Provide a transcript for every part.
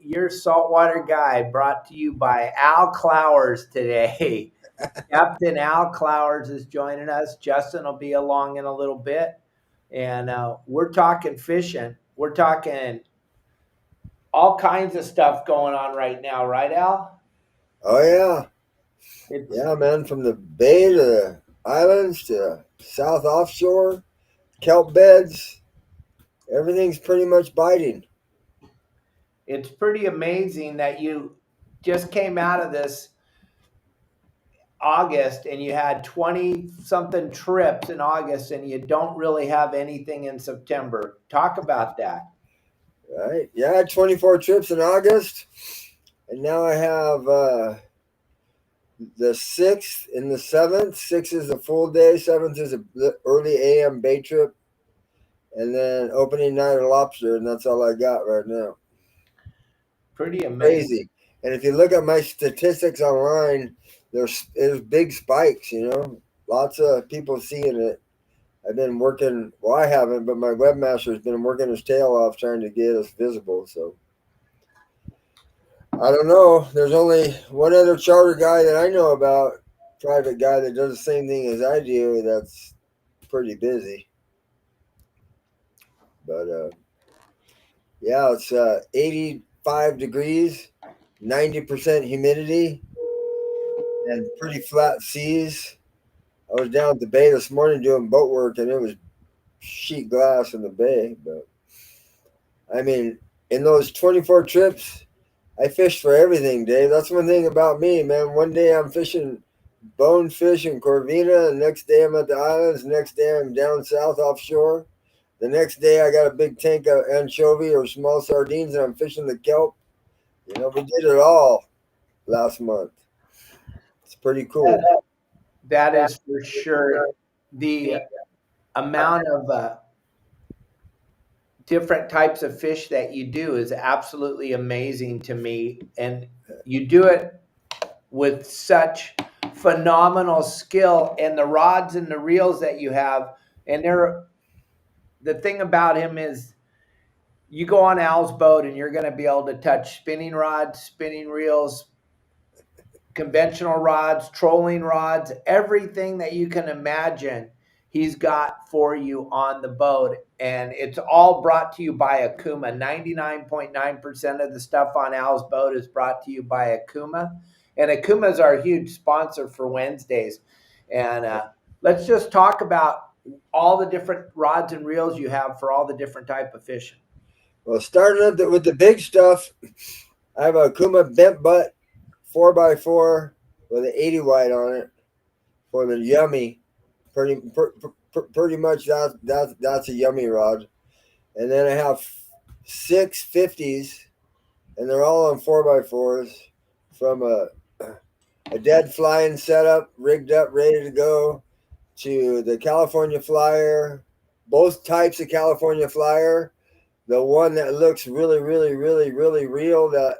Your Saltwater Guide, brought to you by Al Clowers today. Captain Al Clowers is joining us. Justin will be along in a little bit. And we're talking fishing. We're talking all kinds of stuff going on right now, right, Al? Oh yeah, It's yeah, man. From the bay to the islands to south offshore, kelp beds, everything's pretty much biting. it's pretty amazing that you just came out of this August and you had 20 something trips in August and you don't really have anything in September. Talk about that. Right? Yeah, I had 24 trips in August, and now I have the 6th and the 7th. 6th is a full day. 7th is a early AM bay trip, and then opening night of lobster, and that's all I got right now. Pretty amazing. Crazy. And if you look at my statistics online, there's big spikes. Lots of people seeing it. I've been working. Well, I haven't, but my webmaster's been working his tail off trying to get us visible. So I don't know. There's only one other charter guy that I know about, private guy that does the same thing as I do. That's pretty busy. But yeah, it's 85 degrees, 90% humidity, and pretty flat seas. I was down at the bay this morning doing boat work, and it was sheet glass in the bay. But I mean, in those 24 trips, I fished for everything, Dave. That's one thing about me, man. One day I'm fishing bonefish in Corvina. The next day I'm at the islands. The next day I'm down south offshore. The next day I got a big tank of anchovy or small sardines, and I'm fishing the kelp. We did it all last month. It's pretty cool. That is for sure. The amount of different types of fish that you do is absolutely amazing to me. And you do it with such phenomenal skill, and the rods and the reels that you have. And the thing about him is you go on Al's boat and you're going to be able to touch spinning rods, spinning reels, conventional rods, trolling rods, everything that you can imagine he's got for you on the boat. And it's all brought to you by Okuma. 99.9% of the stuff on Al's boat is brought to you by Okuma. And Okuma is our huge sponsor for Wednesdays. And let's just talk about all the different rods and reels you have for all the different type of fishing. Well, starting up with the big stuff, I have a Kuma bent butt 4x4 with an 80 wide on it for the yummy. Pretty much that's a yummy rod. And then I have 650s, and they're all on 4x4s from a dead flying setup, rigged up, ready to go, to the California Flyer, both types of California Flyer. The one that looks really, really, really, really real that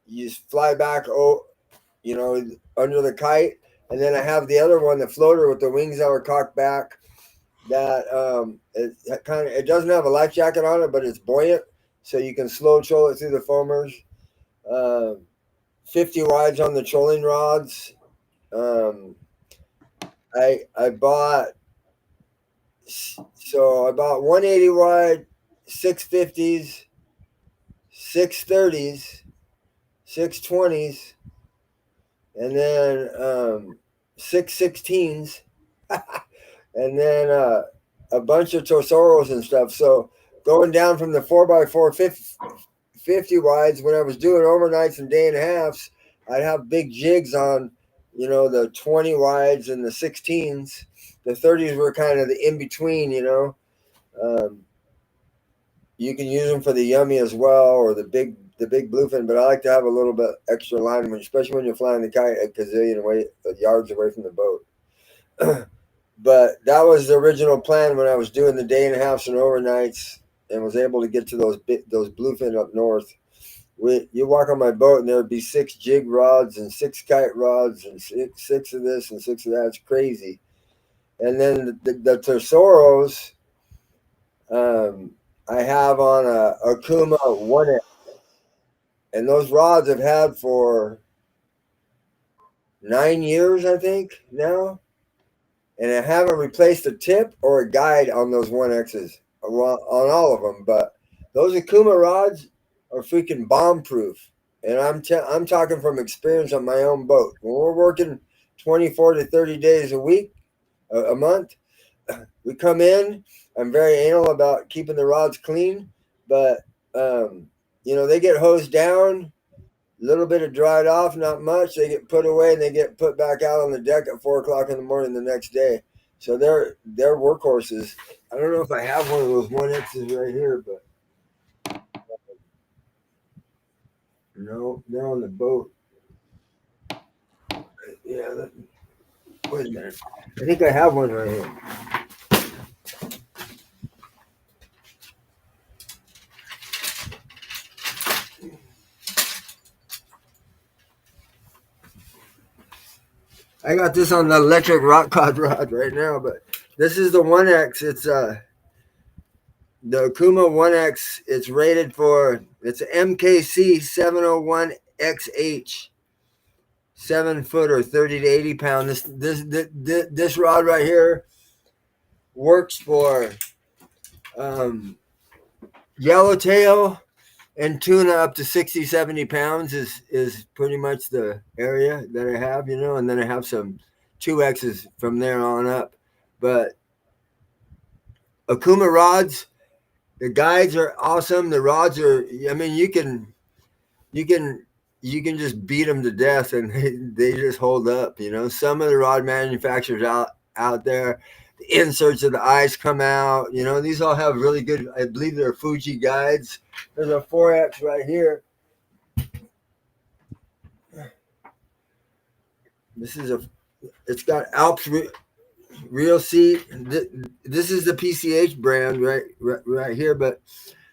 you fly back, under the kite. And then I have the other one, the floater with the wings that are cocked back. That it doesn't have a life jacket on it, but it's buoyant, so you can slow troll it through the foamers. 50 wides on the trolling rods. I bought 180 wide, 650s, 630s, 620s, and then 616s, and then a bunch of Tosoros and stuff. So going down from the 4x4 50 wides, when I was doing overnights and day and a halves, I'd have big jigs on, the 20 wides and the 16s. The 30s were kind of the in between, You can use them for the yummy as well, or the big bluefin. But I like to have a little bit extra line, especially when you're flying the kite a gazillion yards away from the boat. But that was the original plan when I was doing the day and a halves and overnights, and was able to get to those bluefin up north. You walk on my boat and there'd be 6 jig rods and 6 kite rods and six of this and 6 of that. It's crazy. And then the Tosoros, I have on a Okuma 1X, and those rods I've had for 9 years, I think now, and I haven't replaced a tip or a guide on those 1Xs on all of them. But those Akuma rods are freaking bomb proof, and I'm talking from experience on my own boat. When we're working 24 to 30 days a week, a month, we come in. I'm very anal about keeping the rods clean, but they get hosed down, a little bit of dried off, not much. They get put away and they get put back out on the deck at 4 o'clock in the morning the next day. So they're workhorses. I don't know if I have one of those 1Xs right here, but no, they're on the boat. Yeah, wait a minute. I think I have one right here. I got this on the electric rock cod rod right now, but this is the 1X. It's the Okuma 1X. It's rated for, it's an MKC 701XH, 7-footer, 30 to 80 pound. This rod right here works for yellowtail and tuna up to 60, 70 pounds is pretty much the area that I have, and then I have some 2Xs from there on up. But Okuma rods, the guides are awesome. The rods are, I mean, you can just beat them to death and they just hold up. Some of the rod manufacturers out there, the inserts of the eyes come out. These all have really good, I believe they're Fuji guides. There's a 4X right here. It's got Alps Reel Seat. This is the PCH brand right here, but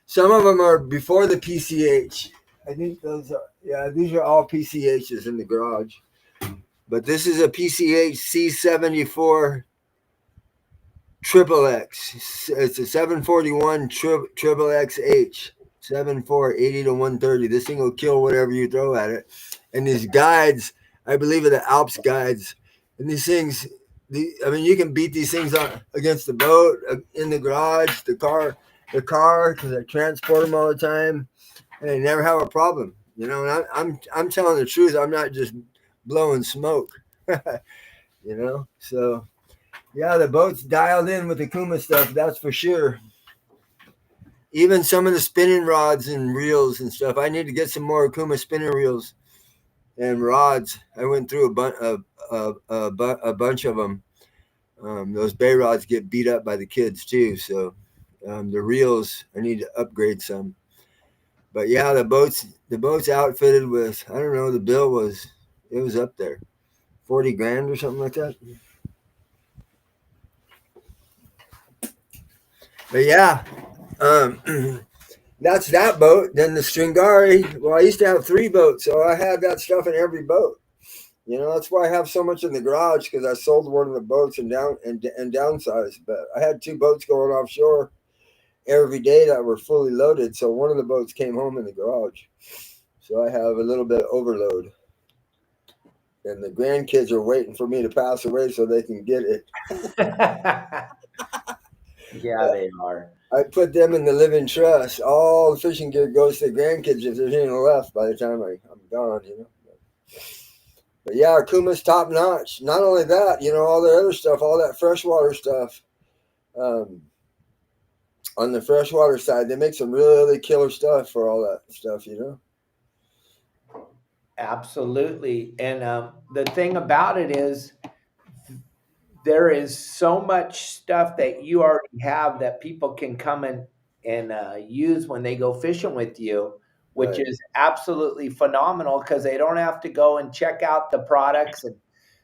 some of them are before the PCH. I think these are all PCHs in the garage. But this is a PCH C74 Triple X. It's a 741 Triple XH. 7.4, 80 to 130. This thing will kill whatever you throw at it. And these guides, I believe, are the Alps guides. And these things, you can beat these things against the boat, in the garage, the car, because I transport them all the time, and I never have a problem. And I'm telling the truth. I'm not just blowing smoke. So yeah, the boat's dialed in with the Kuma stuff. That's for sure. Even some of the spinning rods and reels and stuff. I need to get some more Okuma spinning reels and rods. I went through a bunch of them. Those bay rods get beat up by the kids too. So the reels, I need to upgrade some. But yeah, the boat's outfitted with, I don't know, the bill was up there, 40 grand or something like that. But yeah. That's that boat. Then the Stringari. Well, I used to have 3 boats, so I had that stuff in every boat. That's why I have so much in the garage, because I sold one of the boats and downsized. But I had 2 boats going offshore every day that were fully loaded. So one of the boats came home in the garage. So I have a little bit of overload. And the grandkids are waiting for me to pass away so they can get it. Yeah, they are. I put them in the living trust. All the fishing gear goes to the grandkids if there's any left by the time I'm gone, But yeah, Akuma's top notch. Not only that, all the other stuff, all that freshwater stuff. On the freshwater side, they make some really killer stuff for all that stuff, Absolutely. And the thing about it is, there is so much stuff that you already have that people can come and use when they go fishing with you, which Right. is absolutely phenomenal, because they don't have to go and check out the products and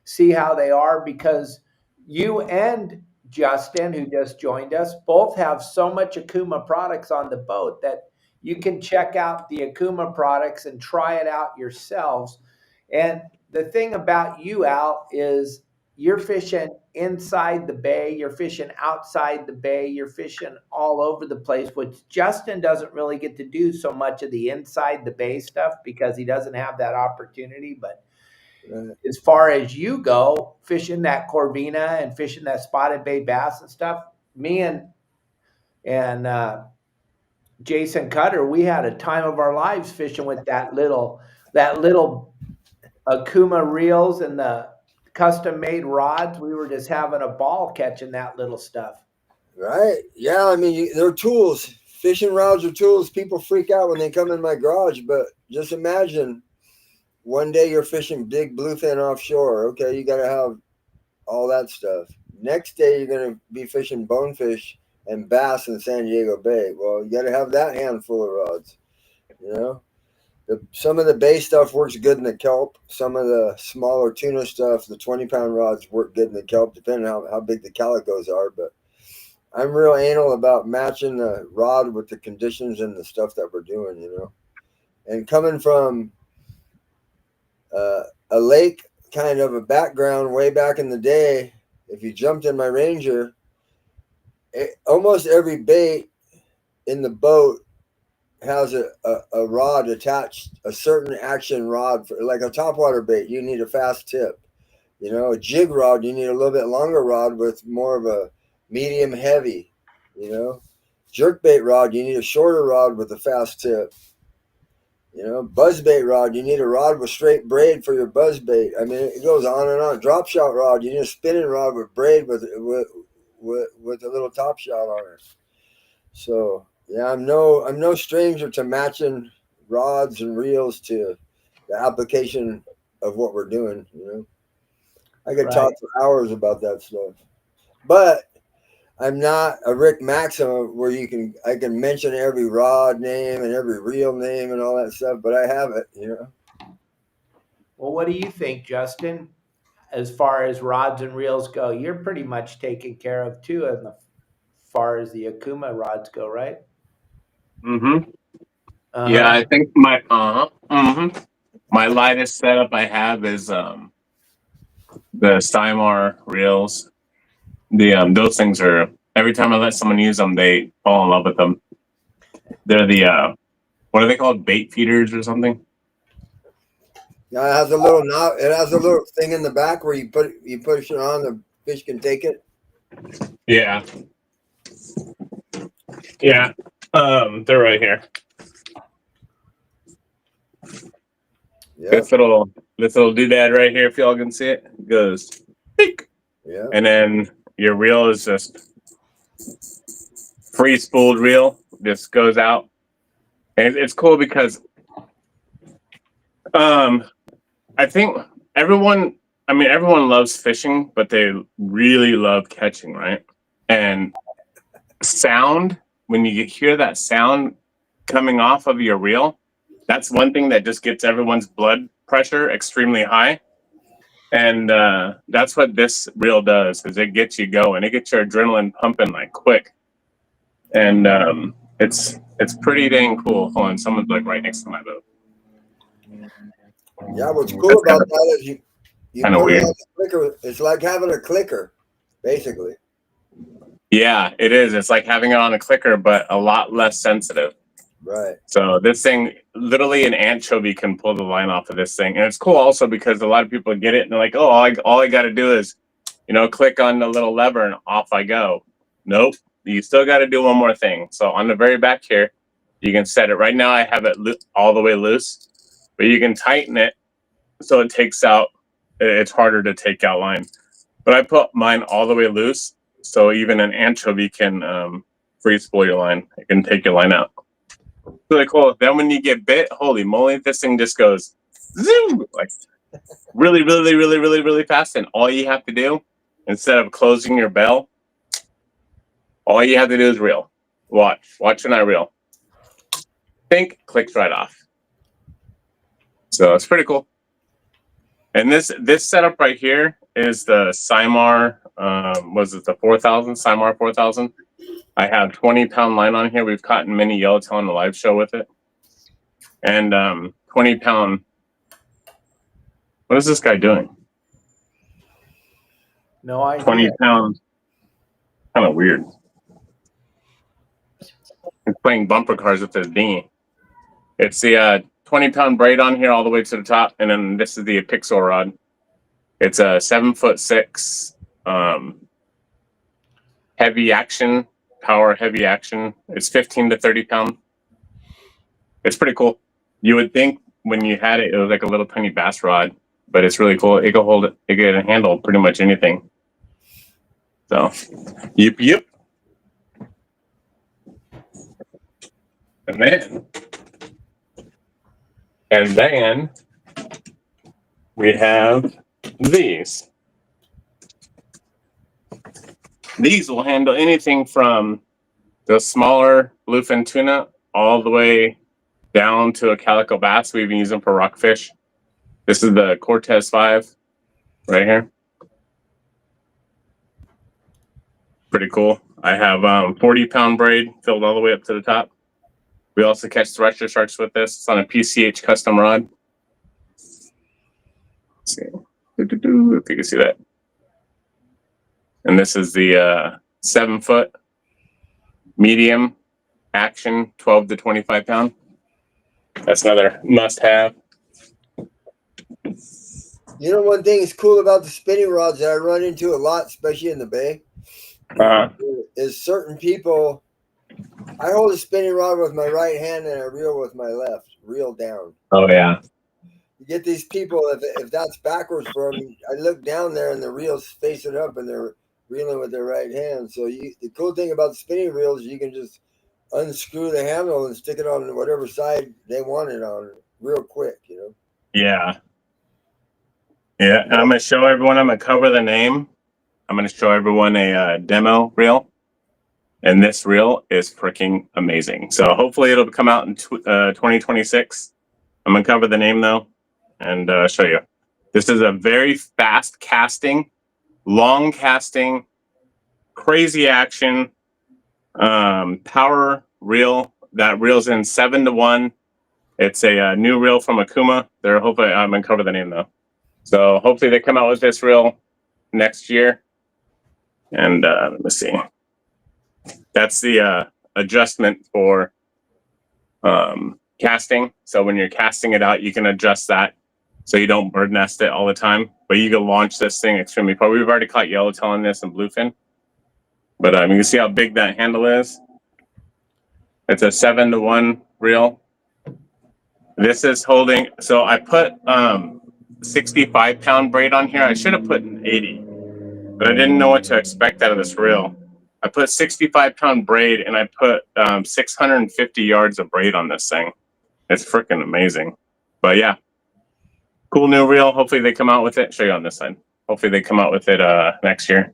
see how they are, because you and Justin, who just joined us, both have so much Akuma products on the boat that you can check out the Akuma products and try it out yourselves. And the thing about you, Al, is you're fishing inside the bay, you're fishing outside the bay, you're fishing all over the place, which Justin doesn't really get to do so much of the inside the bay stuff because he doesn't have that opportunity. But as far as you go, fishing that Corvina and fishing that spotted bay bass and stuff, me and Jason Cutter, we had a time of our lives fishing with that little Okuma reels and the custom made rods. We were just having a ball catching that little stuff. Right. Yeah. I mean, they're tools. Fishing rods are tools. People freak out when they come in my garage, but just imagine one day you're fishing big bluefin offshore. Okay. You got to have all that stuff. Next day, you're going to be fishing bonefish and bass in San Diego Bay. Well, you got to have that handful of rods, you know? Some of the bay stuff works good in the kelp. Some of the smaller tuna stuff, the 20-pound rods, work good in the kelp, depending on how big the calicos are. But I'm real anal about matching the rod with the conditions and the stuff that we're doing, you know. And coming from a lake kind of a background way back in the day, if you jumped in my Ranger, almost every bait in the boat has a rod attached, a certain action rod. For like a topwater bait, you need a fast tip. You know, a jig rod, you need a little bit longer rod with more of a medium heavy. You know, jerkbait rod, you need a shorter rod with a fast tip. You know, buzzbait rod, you need a rod with straight braid for your buzzbait. I mean, it goes on and on. Drop shot rod, you need a spinning rod with braid with a little top shot on it. So yeah, I'm no stranger to matching rods and reels to the application of what we're doing. You know, I could talk for hours about that stuff, but I'm not a Rick Maxim where I can mention every rod name and every reel name and all that stuff, but I have it. You know. Well, what do you think, Justin? As far as rods and reels go, you're pretty much taken care of too, as far as the Okuma rods go, right? Mm-hmm. Yeah, I think my lightest setup I have is the Stymar reels. Those things are, every time I let someone use them, they fall in love with them. They're the what are they called? Bait feeders or something? Yeah, it has a little knob. It has a little thing in the back where you push it on, the fish can take it. Yeah. Yeah. They're right here. Yeah. This little doodad right here, if y'all can see it, goes peek. Yeah. And then your reel is just free spooled reel, just goes out. And it's cool because I think everyone loves fishing, but they really love catching, right? And sound, when you hear that sound coming off of your reel, that's one thing that just gets everyone's blood pressure extremely high. And that's what this reel does, is it gets you going. It gets your adrenaline pumping like quick. And it's pretty dang cool. Hold on, someone's like right next to my boat. Yeah, what's cool about that is you put it on the clicker. It's like having a clicker, basically. Yeah, it is. It's like having it on a clicker, but a lot less sensitive. Right. So this thing, literally an anchovy can pull the line off of this thing. And it's cool also because a lot of people get it and they're like, oh, all I got to do is, click on the little lever and off I go. Nope. You still got to do one more thing. So on the very back here, you can set it. Right now I have it all the way loose, but you can tighten it so it takes out, it's harder to take out line. But I put mine all the way loose, so even an anchovy can free spool your line. It can take your line out. Really cool. Then when you get bit, holy moly, this thing just goes zoom, like really, really, really, really, really fast. And all you have to do, instead of closing your bell, all you have to do is reel. Watch when I reel. Think, clicks right off. So it's pretty cool. And this setup right here is the Cymar, was it the 4000, Cymar 4000? I have 20-pound line on here. We've caught mini yellowtail on the live show with it. And 20-pound, what is this guy doing? No idea. 20 pounds. Kind of weird. He's playing bumper cars with his dinghy. It's the 20-pound braid on here all the way to the top, and then this is the pixel rod. It's a 7'6", heavy action, power heavy action. It's 15 to 30 pound. It's pretty cool. You would think when you had it, it was like a little tiny bass rod, but it's really cool. It can hold it. It can handle pretty much anything. So, yep. And then we have these. These will handle anything from the smaller bluefin tuna all the way down to a calico bass. We even use them for rockfish. This is the Cortez 5 right here. Pretty cool. I have 40-pound braid filled all the way up to the top. We also catch thresher sharks with this. It's on a PCH custom rod. Let's see if you can see that. And this is the 7-foot medium action 12 to 25 pound. That's another must-have. You know, one thing that's cool about the spinning rods that I run into a lot, especially in the bay, is certain people. I hold a spinning rod with my right hand and I reel with my left, reel down. Oh, yeah. You get these people, if that's backwards for them, I look down there and the reel's facing up and they're reeling with their right hand. So the cool thing about the spinning reels is you can just unscrew the handle and stick it on whatever side they want it on real quick, you know? Yeah. Yeah, and I'm going to show everyone, I'm going to cover the name. I'm going to show everyone a demo reel. And this reel is freaking amazing. So hopefully it'll come out in 2026. I'm going to cover the name, though, and show you. This is a very fast casting, long casting, crazy action, power reel that reels in 7-to-1. It's a new reel from Okuma. Hopefully, I'm going to cover the name, though. So hopefully they come out with this reel next year. And let me see. That's the adjustment for casting. So when you're casting it out, you can adjust that so you don't bird nest it all the time. But you can launch this thing extremely far. We've already caught yellowtail on this and bluefin. But you can see how big that handle is. It's a 7-to-1 reel. This is holding. So I put 65-pound braid on here. I should have put an 80, but I didn't know what to expect out of this reel. I put 65-pound braid and I put 650 yards of braid on this thing. It's freaking amazing. But yeah, cool new reel. Hopefully they come out with it. Show you on this side. Hopefully they come out with it next year.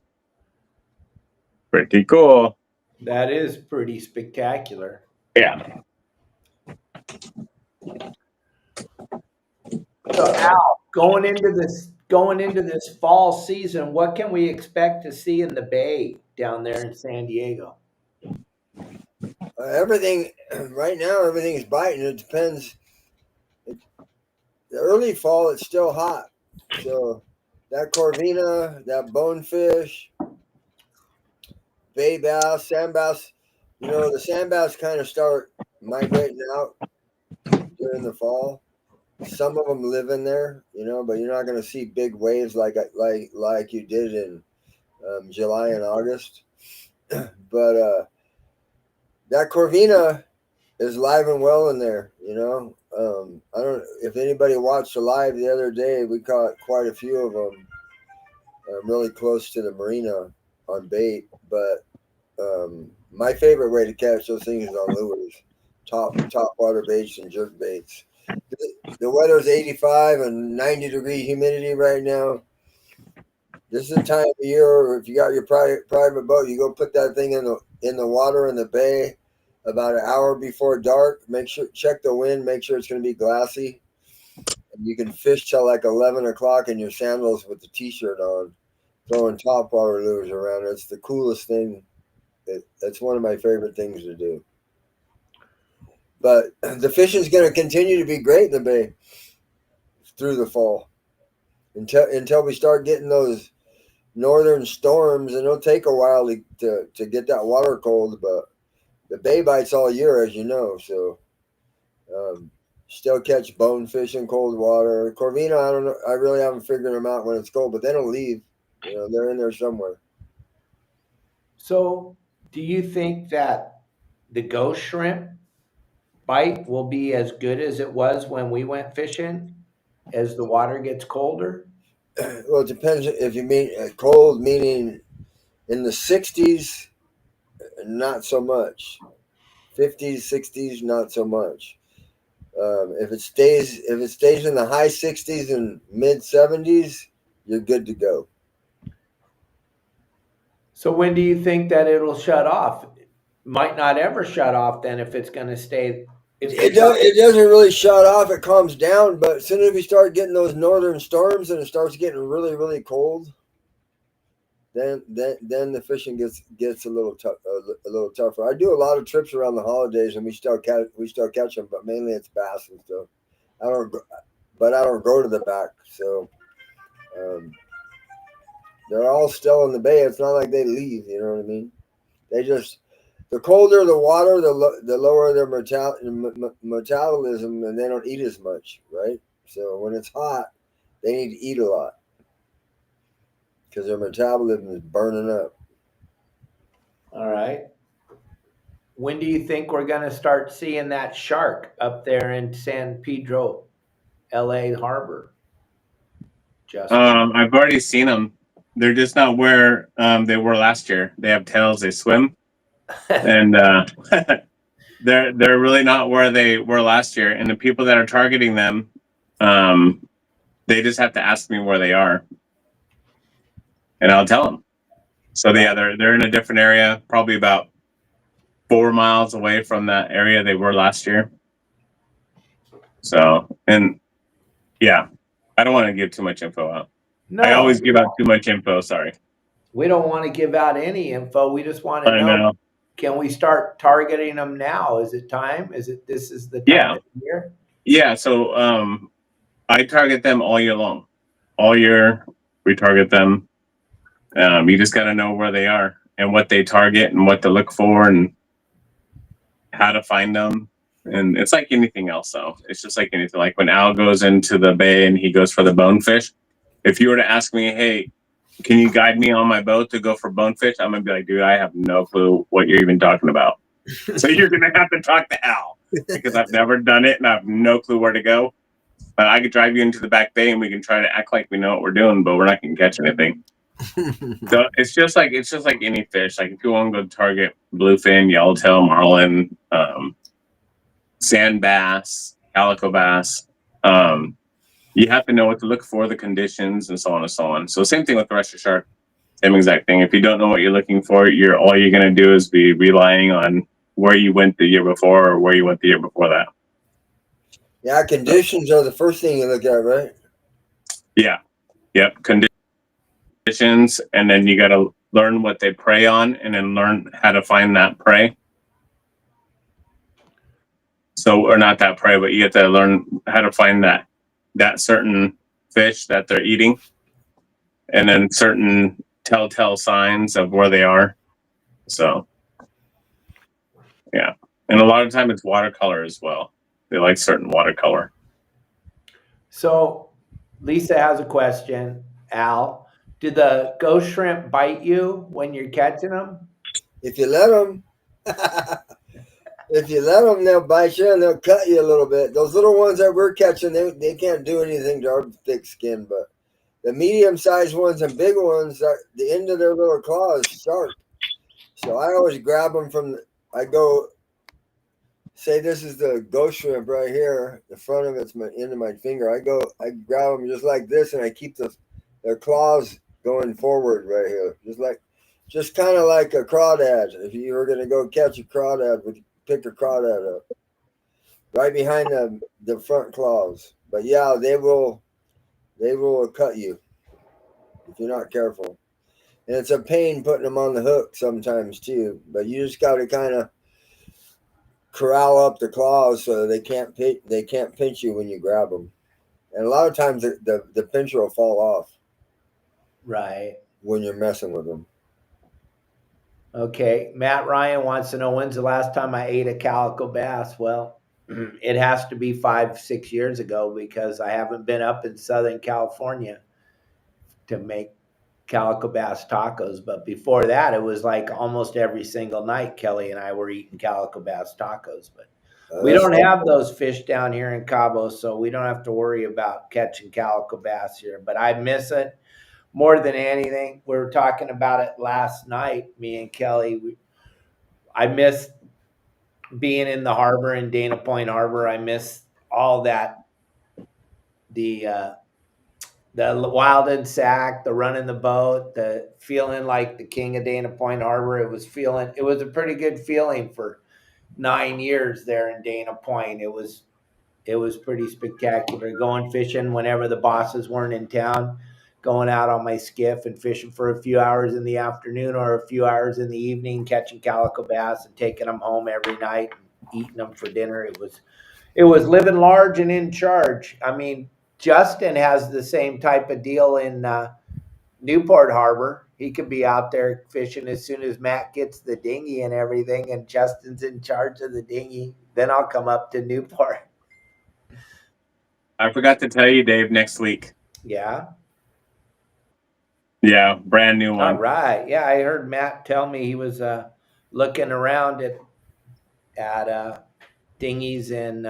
Pretty cool. That is pretty spectacular. Yeah. So Al, going into this fall season, what can we expect to see in the bay down there in San Diego? Everything right now, everything is biting. It depends. The early fall, it's still hot. So that corvina, that bonefish, bay bass, sand bass, the sand bass kind of start migrating out during the fall. Some of them live in there, but you're not going to see big waves like you did in July and August. But that corvina is live and well in there. I don't know if anybody watched the live the other day. We caught quite a few of them really close to the marina on bait. But my favorite way to catch those things is on lures, top water baits and jerk baits. The weather's 85 and 90-degree humidity right now. This is the time of year, if you got your private boat, you go put that thing in the water in the bay about an hour before dark. Check the wind, make sure it's going to be glassy. And you can fish till like 11 o'clock in your sandals with the t-shirt on, throwing topwater lures around. It's the coolest thing. That's one of my favorite things to do. But the fishing's going to continue to be great in the bay through the fall until we start getting those northern storms, and it'll take a while to get that water cold. But the bay bites all year, as you know. So still catch bonefish in cold water. Corvina, I don't know. I really haven't figured them out when it's cold, but they don't leave. They're in there somewhere. So, do you think that the ghost shrimp bite will be as good as it was when we went fishing as the water gets colder? Well, it depends if you mean cold, meaning in the 60s, not so much. 50s, 60s, not so much. If it stays in the high 60s and mid 70s, you're good to go. So, when do you think that it'll shut off? Might not ever shut off then if it's going to stay. It doesn't really shut off. It calms down, but as soon as we start getting those northern storms and it starts getting really, really cold, then the fishing gets a little tougher. I do a lot of trips around the holidays, and we still catch them, but mainly it's bass and stuff. I don't go to the back, so they're all still in the bay. It's not like they leave. You know what I mean? They just, the colder the water, the lower their metabolism, and they don't eat as much, right? So when it's hot, they need to eat a lot because their metabolism is burning up. All right. When do you think we're going to start seeing that shark up there in San Pedro, LA Harbor? Justin. I've already seen them. They're just not where they were last year. They have tails. They swim, and they're really not where they were last year. And the people that are targeting them, they just have to ask me where they are, and I'll tell them. So they're in a different area, probably about 4 miles away from that area they were last year. So, and yeah, I don't want to give too much info out. No, I always give out too much info. Sorry. we don't want to give out any info. We just want to I know, know. can we start targeting them now? Is it time? This is the time Yeah. of the year? Yeah. So I target them all year long. All year we target them. You just got to know where they are and what they target and what to look for and how to find them. And it's like anything else, though. It's just like anything. Like when Al goes into the bay and he goes for the bonefish. If you were to ask me, hey, can you guide me on my boat to go for bonefish? I'm going to be like, dude, I have no clue what you're even talking about. So you're going to have to talk to Al because I've never done it and I have no clue where to go. But I could drive you into the back bay and we can try to act like we know what we're doing, but we're not going to catch anything. So it's just like any fish. Like if you want to go target bluefin, yellowtail, marlin, sand bass, calico bass, you have to know what to look for, the conditions, and so on and so on. So same thing with the rest of shark. Same exact thing. If you don't know what you're looking for, all you're going to do is be relying on where you went the year before or where you went the year before that. Yeah, conditions are the first thing you look at, right? Yeah. Yep. Conditions, and then you got to learn what they prey on, and then learn how to find that prey. So, or not that prey, but you get to learn how to find that certain fish that they're eating, and then certain telltale signs of where they are. So, yeah, and a lot of time it's watercolor as well. They like certain watercolor. So Lisa has a question. Al, do the ghost shrimp bite you when you're catching them? If you let them, they'll bite you and they'll cut you a little bit. Those little ones that we're catching, they can't do anything to our thick skin, but the medium-sized ones and big ones, the end of their little claw is sharp. So I always grab them I go, say this is the ghost shrimp right here. The front of it's my end of my finger. I grab them just like this, and I keep their claws going forward right here, just kind of like a crawdad. If you were gonna go catch a crawdad, pick a crawdad up right behind the front claws. But yeah, they will cut you if you're not careful. And it's a pain putting them on the hook sometimes too. But you just got to kind of corral up the claws so they can't pinch you when you grab them. And a lot of times the pincher will fall off. Right. when you're messing with them. Okay, Matt Ryan wants to know when's the last time I ate a calico bass. Well, it has to be 5-6 years ago because I haven't been up in Southern California to make calico bass tacos. But before that, it was like almost every single night Kelly and I were eating calico bass tacos. But we don't have those fish down here in Cabo, so we don't have to worry about catching calico bass here. But I miss it more than anything. We were talking about it last night, me and Kelly. I miss being in the harbor in Dana Point Harbor. I miss all that, the wild and sack, the running the boat, the feeling like the king of Dana Point Harbor. It was a pretty good feeling for 9 years there in Dana Point. It was pretty spectacular going fishing whenever the bosses weren't in town, going out on my skiff and fishing for a few hours in the afternoon or a few hours in the evening, catching calico bass and taking them home every night and eating them for dinner. It was living large and in charge. I mean, Justin has the same type of deal in Newport Harbor. He could be out there fishing as soon as Matt gets the dinghy and everything, and Justin's in charge of the dinghy. Then I'll come up to Newport. I forgot to tell you, Dave, next week. Yeah. Yeah, brand new one. All right. Yeah, I heard Matt tell me he was looking around at dinghies in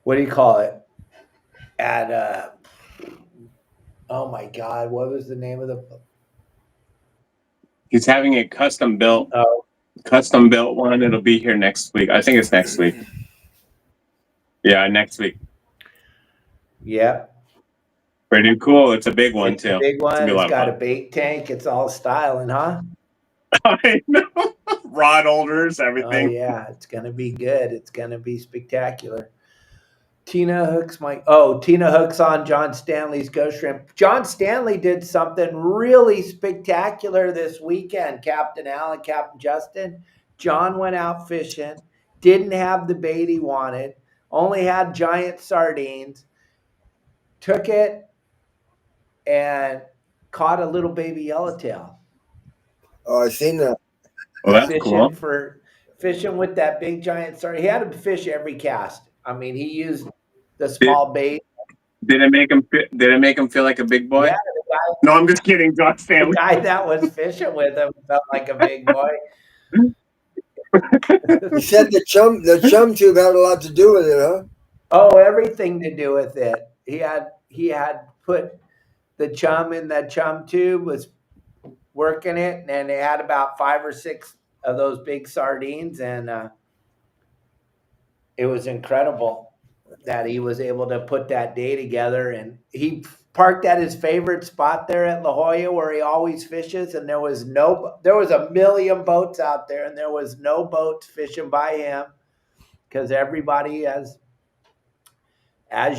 what do you call it? At oh my God, what was the name of the? He's having a custom built one. It'll be here next week. I think it's next week. Yeah, next week. Yeah. Pretty cool. It's a big one It's too. a big one. It's It's got a bait tank. It's all styling, huh? I know. Rod holders, everything. Oh yeah, it's gonna be good. It's gonna be spectacular. Tina Hook's on John Stanley's Ghost Shrimp. John Stanley did something really spectacular this weekend, Captain Allen, Captain Justin. John went out fishing, didn't have the bait he wanted, only had giant sardines, took it and caught a little baby yellowtail. Oh, I've seen that. Well, that's cool. Fishing with that big giant sardine. He had to fish every cast. I mean, he used the small bait. Did it make him feel like a big boy? Yeah, no, I'm just kidding, John Stanley. The guy that was fishing with him felt like a big boy. You said the chum tube had a lot to do with it, huh? Oh, everything to do with it. He had put the chum in that chum tube, was working it, and they had about 5 or 6 of those big sardines, and it was incredible that he was able to put that day together. And he parked at his favorite spot there at La Jolla where he always fishes, and there was a million boats out there, and there was no boats fishing by him because everybody as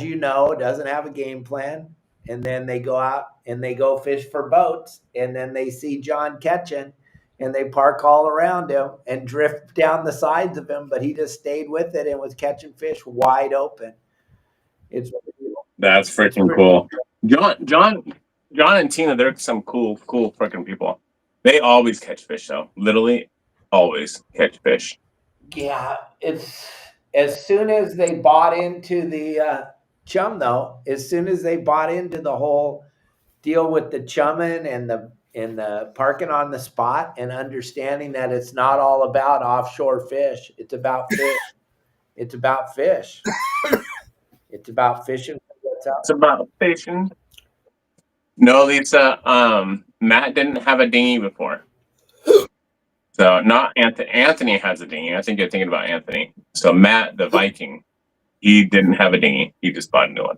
you know, doesn't have a game plan. And then they go out and they go fish for boats, and then they see John catching, and they park all around him and drift down the sides of him, but he just stayed with it and was catching fish wide open. That's freaking cool. John and Tina, they're some cool freaking people. They always catch fish though. Literally always catch fish. Yeah, it's as soon as they bought into the chum though, as soon as they bought into the whole deal with the chumming and the parking on the spot and understanding that it's not all about offshore fish. It's about fish. It's about fish. It's about fishing. It's about fishing. No, Lisa, Matt didn't have a dinghy before. So not Anthony. Anthony has a dinghy. I think you're thinking about Anthony. So Matt, the Viking, he didn't have a dinghy. He just bought a new one.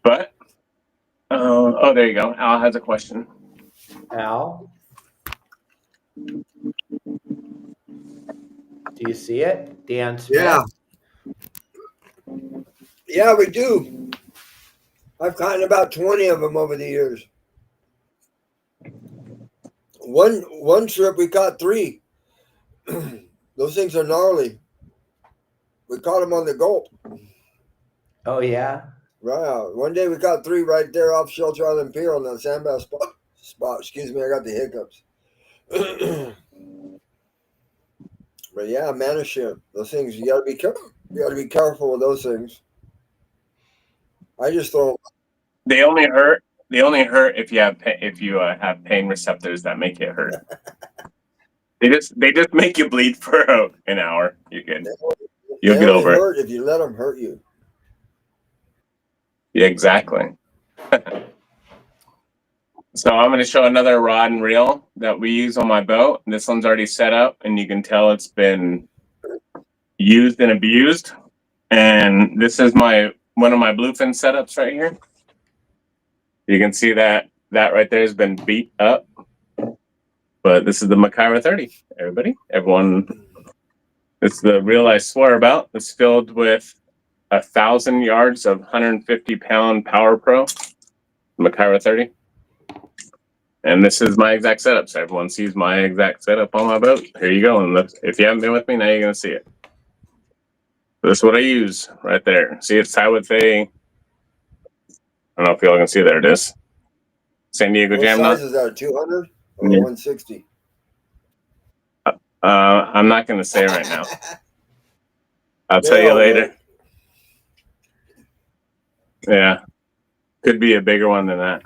But, oh, there you go. Al has a question. Al? Do you see it? Dan Smith? Yeah. Yeah, we do. I've caught about 20 of them over the years. One trip we caught 3. Those things are gnarly. We caught them on the gulp. Oh, yeah? Right. One day we caught 3 right there off Shelter Island Pier on that sandbar spot. Excuse me, I got the hiccups. But yeah, manna shrimp. Those things, you gotta be careful. You gotta be careful with those things. I just throw. They only hurt. They only hurt if you have have pain receptors that make it hurt. They just make you bleed for an hour. You're good. You'll get over it. Hurt if you let them hurt you. Yeah, exactly. So I'm going to show another rod and reel that we use on my boat. This one's already set up, and you can tell it's been used and abused. And this is one of my bluefin setups right here. You can see that right there has been beat up. But this is the McCarty 30. Everyone, it's the reel I swear about. It's filled with 1,000 yards of 150-pound Power Pro McCarty 30. And this is my exact setup. So everyone sees my exact setup on my boat. Here you go. And if you haven't been with me, now you're going to see it. This is what I use right there. See, it's tied with I don't know if y'all can see. There it is. San Diego Jam knot. What size is that? 200 or 160? I'm not going to say right now. I'll tell you later. Yeah. Could be a bigger one than that.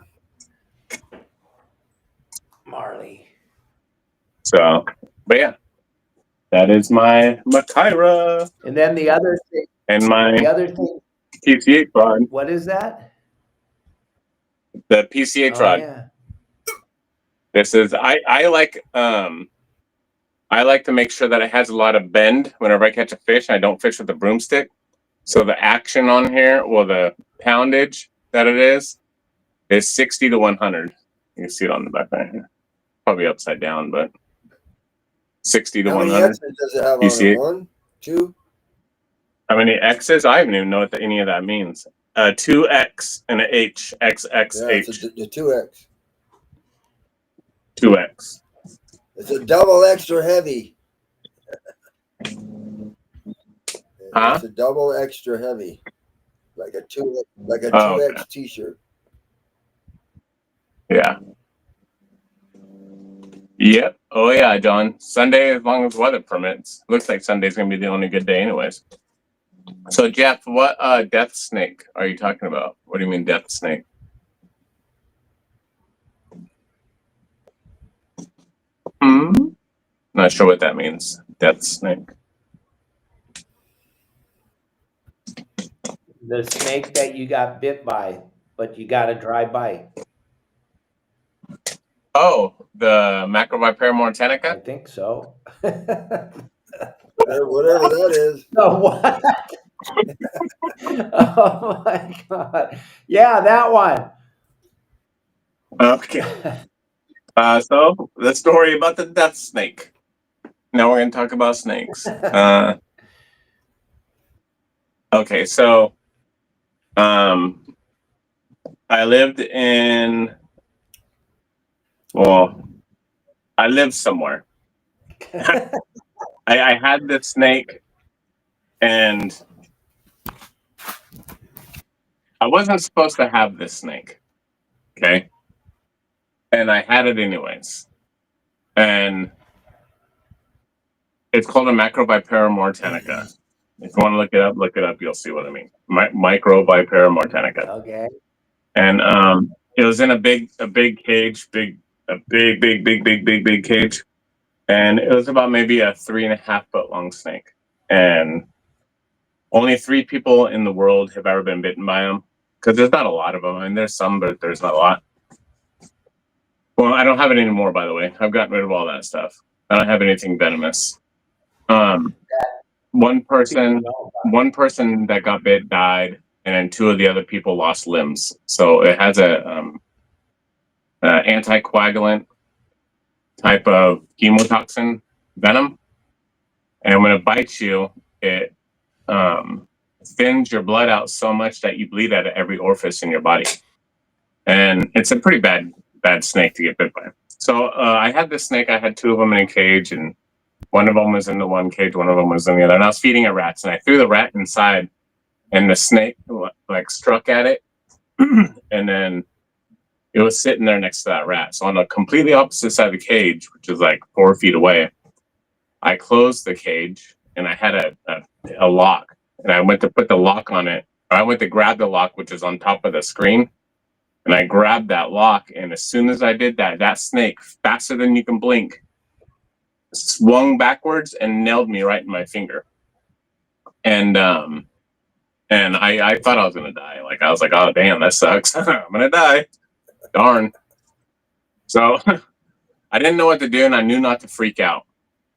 Marley. So, but yeah. That is my McCarty. And then the other thing. And the other thing. PCH rod. What is that? The PCH rod. Yeah. This is I like to make sure that it has a lot of bend whenever I catch a fish. I don't fish with a broomstick. So the action on here, well, the poundage that it is 60 to 100. You can see it on the back right here. Probably upside down, but 60 to 100. How many X's does it have on it? 1, 2? How many X's? I don't even know what any of that means. 2X and an H. XXH. Yeah, the 2X. 2X. It's a double extra heavy. Huh? It's a double extra heavy. Like a 2X t-shirt. Yeah. Yep. Oh yeah, John. Sunday, as long as weather permits. Looks like Sunday's gonna be the only good day anyways. So Jeff, what death snake are you talking about? What do you mean death snake? Not sure what that means. Death snake. The snake that you got bit by, but you got a dry bite. Oh, the Macrobipera mortanica? I think so. Whatever that is. No, what? Oh my God. Yeah, that one. Okay. So the story about the death snake. Now we're going to talk about snakes. Okay, so I lived somewhere. I had this snake, and I wasn't supposed to have this snake. Okay. And I had it anyways. And it's called a Macrobipera mortanica. If you want to look it up, you'll see what I mean. Microbipera mortanica. Okay. And it was in a big cage, big cage. And it was about maybe a 3.5 foot long snake. And only 3 people in the world have ever been bitten by them. Because there's not a lot of them. I mean, there's some, but there's not a lot. Well, I don't have it anymore, by the way. I've gotten rid of all that stuff. I don't have anything venomous. One person that got bit died, and then 2 of the other people lost limbs. So it has a anticoagulant type of chemotoxin venom, and when it bites you, it thins your blood out so much that you bleed out of every orifice in your body, and it's a pretty bad snake to get bit by. So I had this snake. I had 2 of them in a cage, and one of them was in the one cage, one of them was in the other. And I was feeding it rats, and I threw the rat inside and the snake like struck at it, and then it was sitting there next to that rat. So on the completely opposite side of the cage, which is like 4 feet away, I closed the cage and I had a lock, and I went to put the lock on it. Or I went to grab the lock, which is on top of the screen, and I grabbed that lock. And as soon as I did that, that snake, faster than you can blink, swung backwards and nailed me right in my finger. And I thought I was gonna die. Like I was like, oh damn, that sucks. I'm gonna die. Darn. So I didn't know what to do, and I knew not to freak out.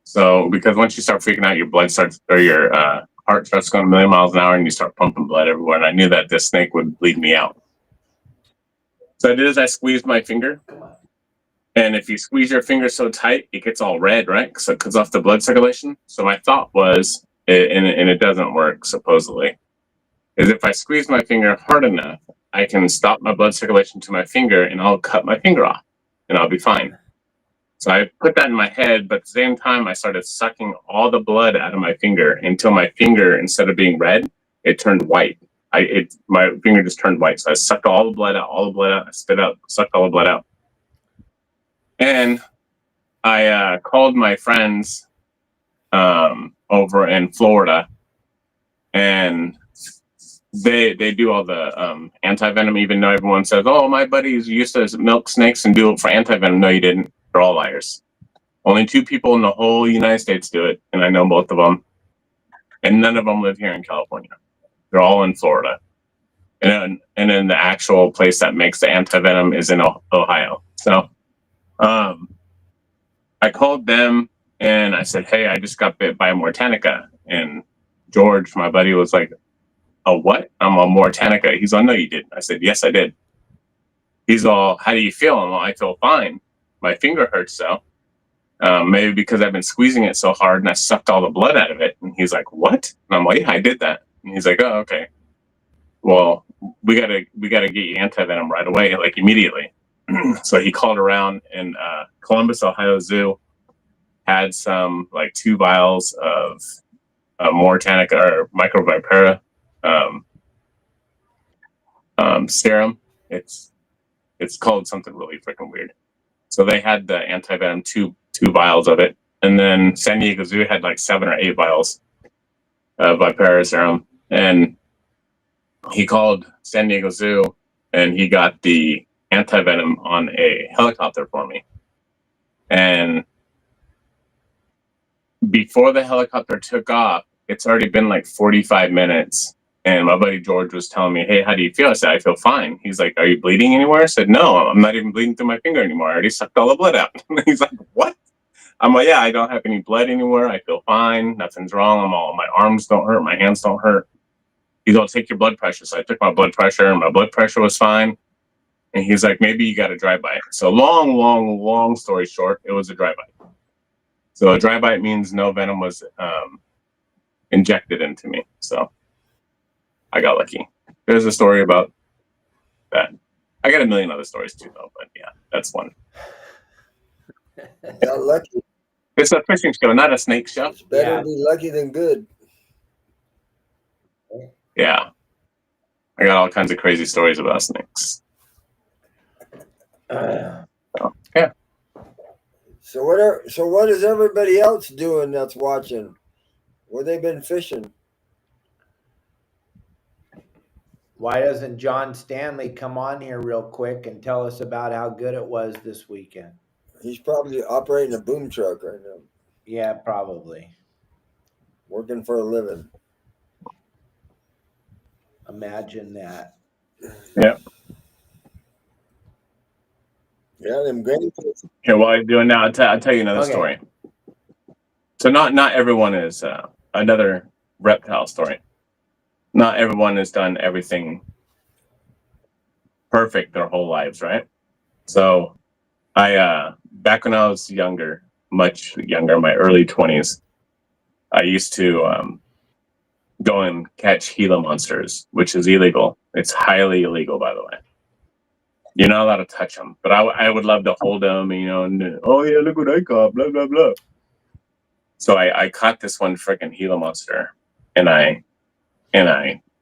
So because once you start freaking out, your blood starts, or your heart starts going a million miles an hour, and you start pumping blood everywhere. And I knew that this snake would bleed me out. So I did is I squeezed my finger, and if you squeeze your finger so tight, it gets all red, right? So it cuts off the blood circulation. So my thought was, and it doesn't work supposedly, is if I squeeze my finger hard enough, I can stop my blood circulation to my finger, and I'll cut my finger off, and I'll be fine. So I put that in my head, but at the same time, I started sucking all the blood out of my finger until my finger, instead of being red, it turned white. My finger just turned white. So I sucked all the blood out, I spit out, sucked all the blood out. And I called my friends over in Florida, and they do all the anti-venom, even though everyone says, oh, my buddies used to milk snakes and do it for anti-venom. No, you didn't. They're all liars. Only 2 people in the whole United States do it, and I know both of them. And none of them live here in California. They're all in Florida. And then the actual place that makes the anti-venom is in Ohio. So I called them, and I said, hey, I just got bit by a Mortanica. And George, my buddy, was like, a what? I'm a Mortanica. He's like, no, you didn't. I said, yes, I did. He's all, how do you feel? I'm all, I feel fine. My finger hurts though. Maybe because I've been squeezing it so hard and I sucked all the blood out of it. And he's like, what? And I'm like, yeah, I did that. And he's like, oh, okay. Well, we gotta get you anti-venom right away, like immediately. So he called around, and Columbus, Ohio Zoo had some like 2 vials of Mortanica or Microvipera serum. It's called something really freaking weird. So they had the anti-venom 2 vials of it, and then San Diego Zoo had like 7 or 8 vials of Vipera serum. And he called San Diego Zoo, and he got the anti-venom on a helicopter for me. And before the helicopter took off, it's already been like 45 minutes. And my buddy George was telling me, hey, how do you feel? I said, I feel fine. He's like, are you bleeding anywhere? I said, no, I'm not even bleeding through my finger anymore. I already sucked all the blood out. He's like, what? I'm like, yeah, I don't have any blood anywhere. I feel fine. Nothing's wrong. My arms don't hurt. My hands don't hurt. He's all, take your blood pressure. So I took my blood pressure, and my blood pressure was fine. And he's like, maybe you got a dry bite. So long story short, it was a dry bite. So a dry bite means no venom was injected into me. So I got lucky. There's a story about that. I got a million other stories too, though. But yeah, that's one. Got lucky. It's a fishing show, not a snake show. It's better to be lucky than good. Yeah. I got all kinds of crazy stories about snakes. Yeah. So what is everybody else doing that's watching? Where they been fishing? Why doesn't John Stanley come on here real quick and tell us about how good it was this weekend? He's probably operating a boom truck right now. Yeah, probably. Working for a living. Imagine that. Yeah. Yeah, them great. Okay, while you're doing that, I'll tell you another story. So not everyone is another reptile story. Not everyone has done everything perfect their whole lives, right? So I back when I was younger, much younger, my early 20s, I used to go and catch Gila monsters, which is illegal. It's highly illegal, by the way. You're not allowed to touch them, but I would love to hold them, and oh yeah, look what I caught, blah blah blah. So I caught this one freaking Gila monster, and I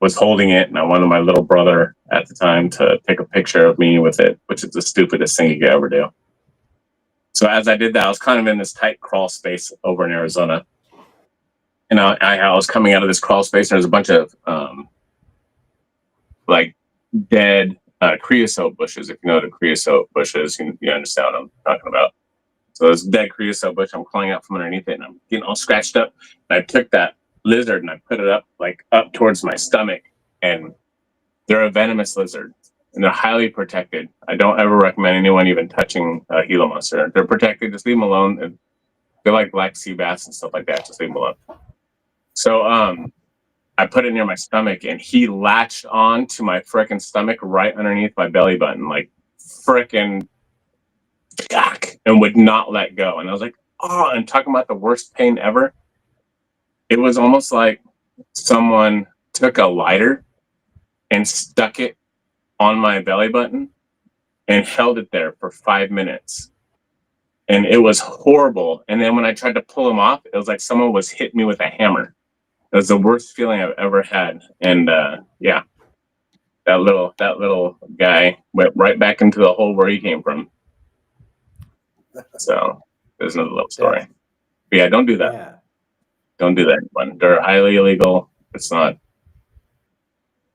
was holding it, and I wanted my little brother at the time to take a picture of me with it, which is the stupidest thing you could ever do. So as I did that, I was kind of in this tight crawl space over in Arizona. And I was coming out of this crawl space, and there's a bunch of like dead creosote bushes. If you know the creosote bushes, you understand what I'm talking about. So there's dead creosote bush. I'm crawling out from underneath it, and I'm getting all scratched up. And I took that lizard and I put it up towards my stomach. And they're a venomous lizard, and they're highly protected. I don't ever recommend anyone even touching a Gila monster. They're protected. Just leave them alone. And they're like black sea bass and stuff like that. Just leave them alone. So I put it near my stomach, and he latched on to my frickin' stomach right underneath my belly button, like frickin' and would not let go. And I was like, oh, and talking about the worst pain ever. It was almost like someone took a lighter and stuck it on my belly button and held it there for 5 minutes. And it was horrible. And then when I tried to pull him off, it was like someone was hitting me with a hammer. It was the worst feeling I've ever had. And yeah, that little guy went right back into the hole where he came from. So there's another little story. But yeah, don't do that. Yeah. Don't do that one. They're highly illegal. It's not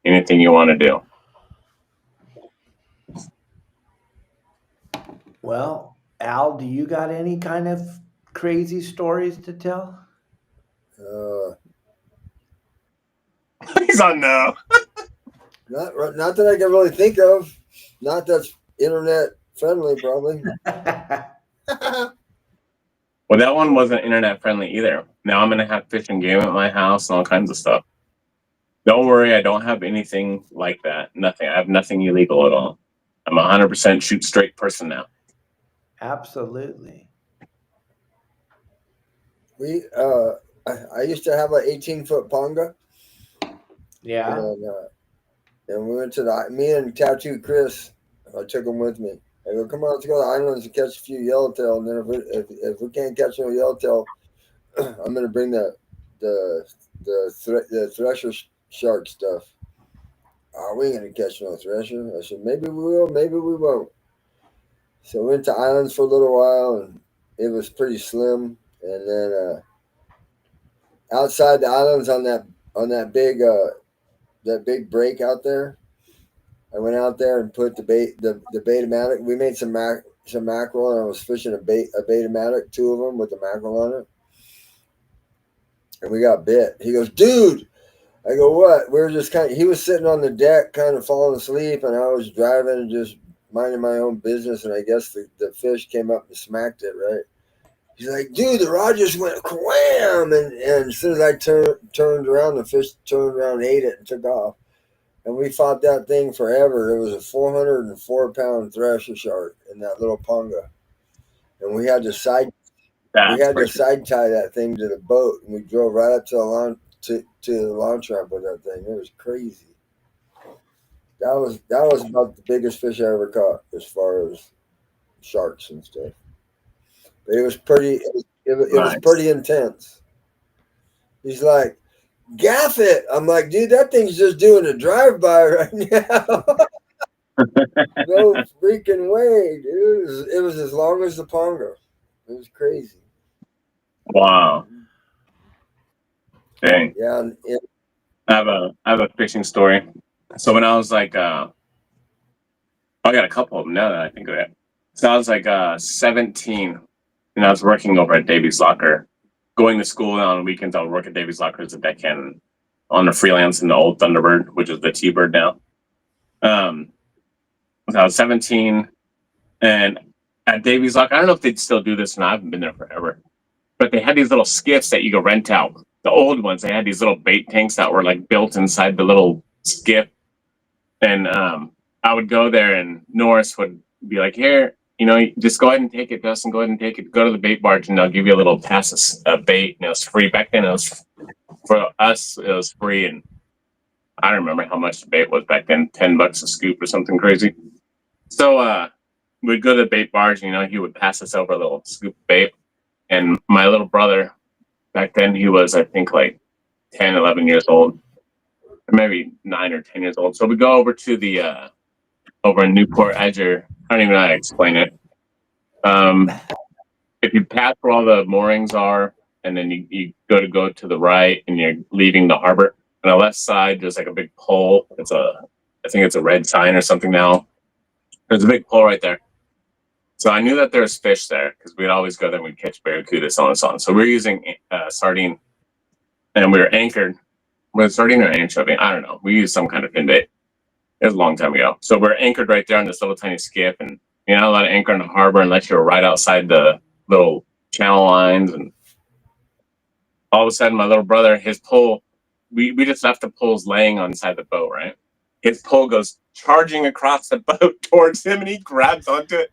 anything you want to do. Well, Al, do you got any kind of crazy stories to tell? He's on no. Not that I can really think of. Not that's internet friendly, probably. Well, that one wasn't internet friendly either. Now I'm gonna have fish and game at my house and all kinds of stuff. Don't worry, I don't have anything like that. Nothing. I have nothing illegal at all. I'm 100% shoot straight person now. Absolutely. I used to have an 18-foot ponga. Yeah. And we went to me and Tattoo Chris. I took him with me. I go, come on, let's go to the islands and catch a few yellowtail. And then if we can't catch no yellowtail, I'm gonna bring the thresher shark stuff. Oh, we ain't gonna catch no thresher. I said, maybe we will, maybe we won't. So we went to islands for a little while, and it was pretty slim. And then outside the islands on that big break out there, I went out there and put the Betamatic. We made some mackerel, and I was fishing a Betamatic, 2 of them with the mackerel on it. And we got bit. He goes, dude. I go, what? We were just he was sitting on the deck kind of falling asleep, and I was driving and just minding my own business, and I guess the fish came up and smacked it, right? He's like, dude, the rod just went wham! And as soon as I turned around, the fish turned around, ate it, and took off. And we fought that thing forever. It was a 404-pound thresher shark in that little ponga. And we had to side tie that thing to the boat, and we drove right up to the launch ramp with that thing. It was crazy. That was about the biggest fish I ever caught as far as sharks and stuff. But it was pretty. It was pretty intense. He's like, gaff it. I'm like, dude, that thing's just doing a drive-by right now. No freaking way, dude. It was as long as the ponga. It was crazy. Wow. Dang. Yeah. I have a fishing story. So when I was like, I got a couple of them now that I think of it. So I was like 17, and I was working over at Davies Locker, going to school, and on weekends I would work at Davies Locker as a deckhand on the freelance in the old Thunderbird, which is the T-Bird now. So I was 17, and at Davies Locker, I don't know if they'd still do this, and I haven't been there forever, but they had these little skiffs that you could rent out. The old ones, they had these little bait tanks that were like built inside the little skiff. And I would go there, and Norris would be like, here, just go ahead and take it, Dustin, go ahead and take it. Go to the bait barge, and they'll give you a little pass of bait, and it was free. Back then, for us, it was free. And I don't remember how much the bait was back then, $10 a scoop or something crazy. So we'd go to the bait barge, and, he would pass us over a little scoop of bait. And my little brother, back then, he was, I think, like 10, 11 years old. maybe 9 or 10 years old. So we go over to the over in Newport Edger. I don't even know how to explain it. If you pass where all the moorings are, and then you go to the right, and you're leaving the harbor. On the left side, there's like a big pole. I think it's a red sign or something now. There's a big pole right there. So I knew that there's fish there because we'd always go there and we'd catch barracuda, so on and so on. So we were using sardine, and we were anchored with sardine or anchovy. I don't know. We used some kind of fin bait. It was a long time ago. So we're anchored right there on this little tiny skiff, and you're not allowed to anchor in the harbor unless you're right outside the little channel lines. And all of a sudden, my little brother, his pole, we just left the poles laying on the side of the boat, right? His pole goes charging across the boat towards him, and he grabs onto it.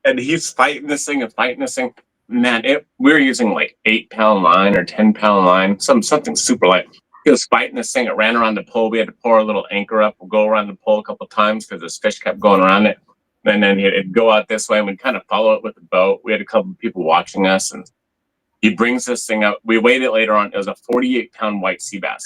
And he's fighting this thing and fighting this thing. Man, we were using like 8-pound line or 10-pound line, something super light. He was fighting this thing. It ran around the pole. We had to pour a little anchor up. We'll go around the pole a couple of times because this fish kept going around it. And then it'd go out this way, and we'd kind of follow it with the boat. We had a couple of people watching us, and he brings this thing up. We weighed it later on. It was a 48-pound white sea bass.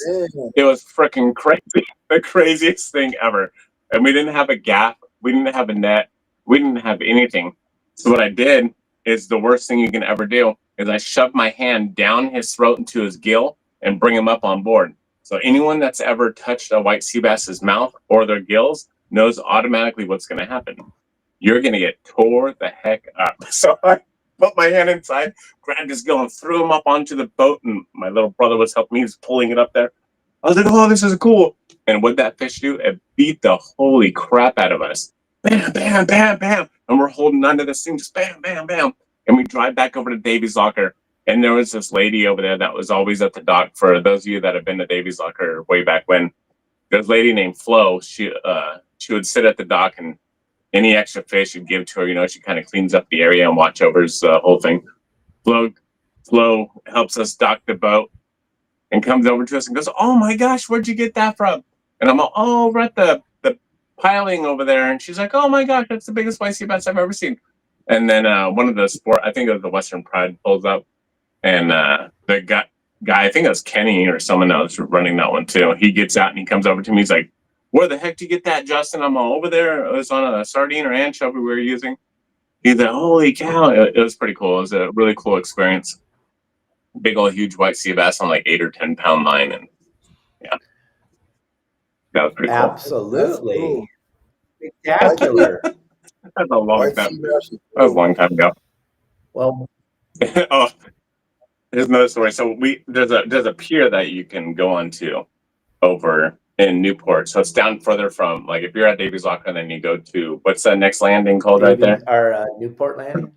It was freaking crazy. The craziest thing ever. And we didn't have a gaff. We didn't have a net. We didn't have anything. So what I did is the worst thing you can ever do is I shoved my hand down his throat into his gill and bring him up on board. So anyone that's ever touched a white sea bass's mouth or their gills knows automatically what's going to happen. You're going to get tore the heck up. So I put my hand inside, grabbed his gill, and threw him up onto the boat. And my little brother was helping me. He was pulling it up there. I was like, oh, this is cool. And what that fish do? It beat the holy crap out of us. Bam, bam, bam, bam. And we're holding onto this thing, just bam, bam, bam. And we drive back over to Davy's Locker. And there was this lady over there that was always at the dock. For those of you that have been to Davy's Locker way back when, there's a lady named Flo. She would sit at the dock, and any extra fish you'd give to her, you know, she kind of cleans up the area and watch overs the whole thing. Flo helps us dock the boat and comes over to us and goes, oh my gosh, where'd you get that from? And I'm like, oh, we're at the piling over there. And she's like, oh my gosh, that's the biggest white sea bass I've ever seen. And then one of the I think it was the Western Pride, pulls up, and the guy, I think it was Kenny or someone else running that one too. He gets out and he comes over to me. He's like, where the heck did you get that, Justin? I'm all over there. It was on a sardine or anchovy we were using. He's like, holy cow. It was pretty cool. It was a really cool experience. Big old huge white sea bass on like 8 or 10-pound line. And yeah, that was pretty cool. Absolutely. Cool. Spectacular. That's a long time. That was a long time ago. Well, oh, there's another story. So there's a pier that you can go onto over in Newport. So it's down further from, like, if you're at Davy's Lock, and then you go to, what's that next landing called right there? Our Newport Landing.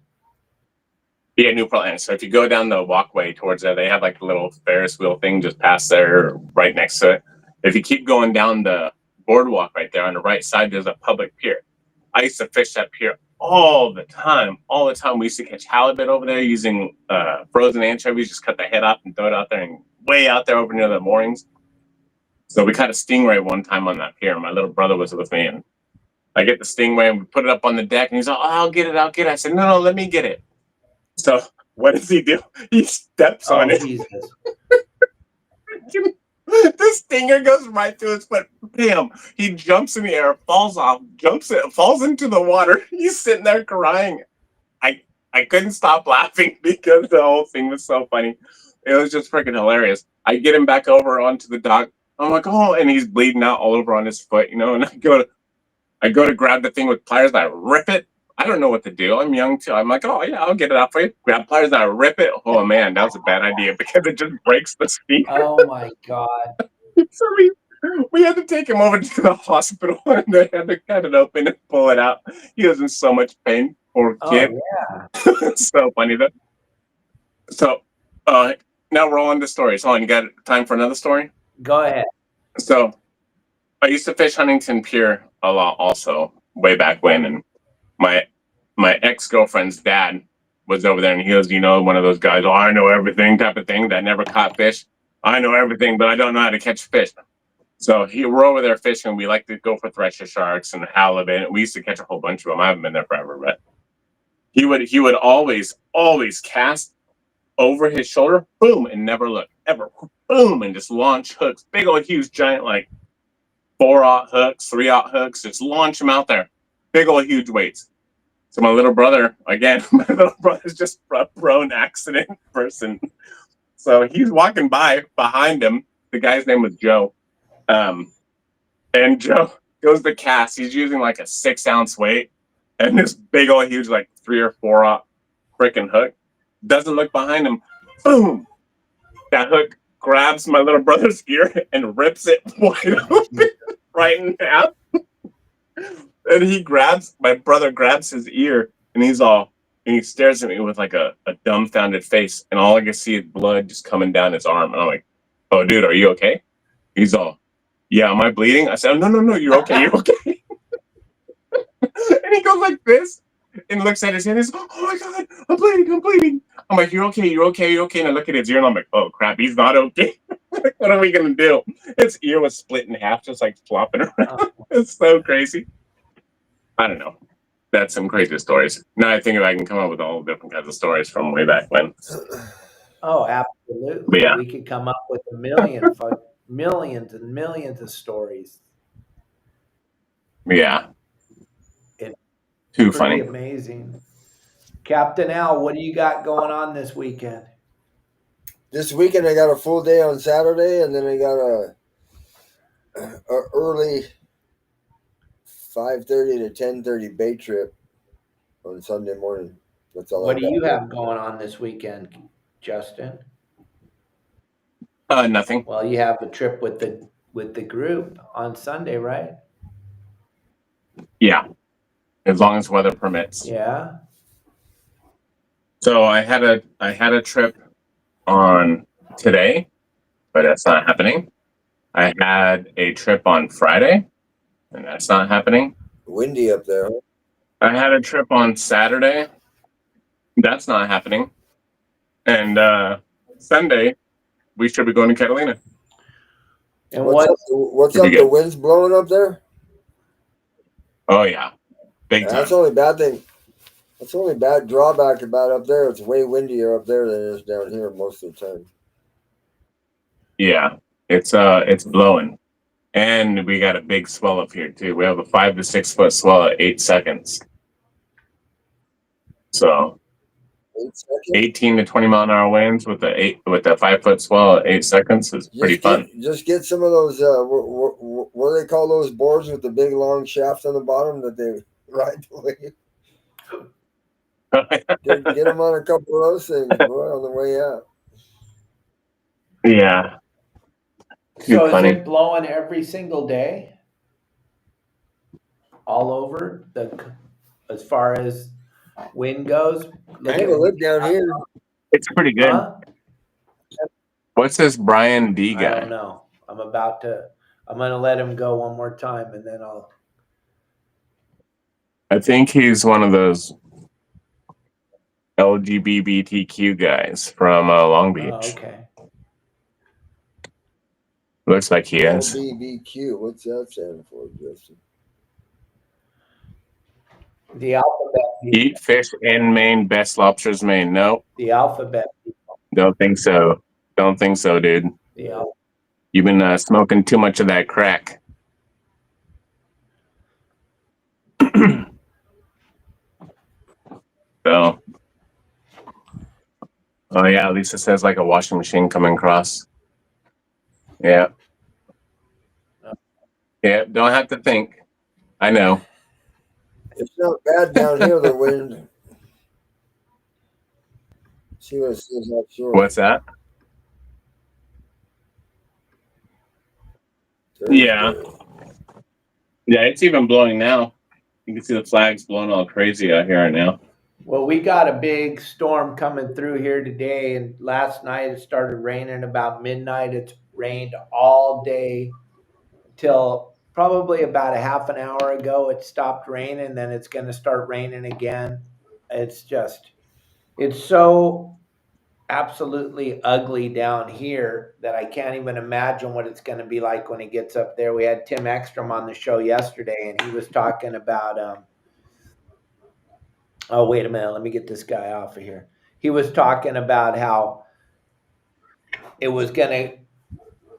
Yeah, Newport Landing. So if you go down the walkway towards there, they have like the little Ferris wheel thing just past there, right next to it. If you keep going down the boardwalk right there on the right side, there's a public pier. I used to fish that pier all the time. We used to catch halibut over there using frozen anchovies, just cut the head off and throw it out there, and way out there over near the moorings. So we caught a stingray one time on that pier. My little brother was with me, and I get the stingray and we put it up on the deck, and he's like, oh, I'll get it. I said, no, let me get it. So what does he do? He steps on it. Jesus. The stinger goes right through his foot. Bam! He jumps in the air, falls off, falls into the water. He's sitting there crying. I couldn't stop laughing because the whole thing was so funny. It was just freaking hilarious. I get him back over onto the dock. I'm like, oh, and he's bleeding out all over on his foot, you know. And I go to grab the thing with pliers, and I rip it. I don't know what to do. I'm young too. I'm like, oh yeah, I'll get it out for you. Grab pliers, and I rip it. Oh man, that was a bad idea because it just breaks the stinger. Oh my God. So we had to take him over to the hospital, and they had to cut it open and pull it out. He was in so much pain. Poor kid. Oh, yeah. So funny though. So now we're on to stories. Hold on, you got time for another story? Go ahead. So I used to fish Huntington Pier a lot also, way back when, and my ex-girlfriend's dad was over there, and he was, you know, one of those guys, oh, I know everything type of thing, that never caught fish. I know everything, but I don't know how to catch fish. So we're over there fishing. We like to go for thresher sharks and halibut. We used to catch a whole bunch of them. I haven't been there forever, but he would always cast over his shoulder, boom, and never look, ever. boom, and just launch hooks, big old huge giant like 4/0 hooks, 3/0 hooks, just launch them out there, big old huge weights. So my little brother, again, my little brother's just a prone accident person. So he's walking by behind him. The guy's name was Joe. And Joe goes to cast. He's using like a 6-ounce weight and this big old huge like 3 or 4/0 freaking hook. Doesn't look behind him. Boom! That hook grabs my little brother's ear and rips it wide open, right in half. And my brother grabs his ear and he stares at me with like a dumbfounded face. And all I can see is blood just coming down his arm. And I'm like, oh, dude, are you okay? He's all, yeah, am I bleeding? I said, oh, no, you're okay, you're okay. And he goes like this and looks at his hand and says, oh my God, I'm bleeding. I'm like, you're okay. And I look at his ear and I'm like, oh crap, he's not okay. What are we gonna do? His ear was split in half, just like flopping around. It's so crazy. I don't know. That's some crazy stories. Now I think I can come up with all different kinds of stories from way back when. Oh, absolutely. But yeah. We could come up with millions and millions of stories. Yeah. It's Too pretty funny. amazing. Captain Al, what do you got going on this weekend? This weekend I got a full day on Saturday, and then I got a early 5:30 to 10:30 bait trip on Sunday morning. That's all. What do you have going on this weekend, Justin? Nothing. Well, you have a trip with the group on Sunday, right? Yeah, as long as weather permits. Yeah. So I had a trip on today, but that's not happening. I had a trip on Friday, and that's not happening. Windy up there. Huh? I had a trip on Saturday. That's not happening. And Sunday, we should be going to Catalina. And what's up? The wind's blowing up there? Oh yeah, big time. That's the only bad thing. That's the only bad drawback about up there. It's way windier up there than it is down here most of the time. Yeah, it's blowing, and we got a big swell up here too. We have a 5 to 6 foot swell at 8 seconds. So 18 to 20 mile an hour winds with a 5 foot swell at 8 seconds is pretty fun. Just get some of those. What do they call those boards with the big long shaft on the bottom that they ride the wave? Get them on a couple of those things, boy, on the way out. Yeah. So is it blowing every single day? All over as far as wind goes? I have a look down here. It's pretty good. Huh? What's this Brian D guy? I don't know. I'm going to let him go one more time and then I think he's one of those LGBTQ guys from Long Beach. Oh, okay. Looks like he is. LGBTQ. What's that stand for, Justin? The alphabet. Eat fish in Maine, best lobsters Maine. No. The alphabet. Don't think so. Don't think so, dude. You've been smoking too much of that crack. So. Oh yeah, Lisa says like a washing machine coming across. Yeah. Yeah, don't have to think. I know. It's not bad down here, the wind. See what it says offshore. What's that? Yeah. Yeah, it's even blowing now. You can see the flags blowing all crazy out here right now. Well, we got a big storm coming through here today, and last night it started raining about midnight. It's rained all day till probably about a half an hour ago. It stopped raining, then it's going to start raining again. It's so absolutely ugly down here that I can't even imagine what it's going to be like when it gets up there. We had Tim Ekstrom on the show yesterday, and he was talking about oh, wait a minute. Let me get this guy off of here. He was talking about how it was going to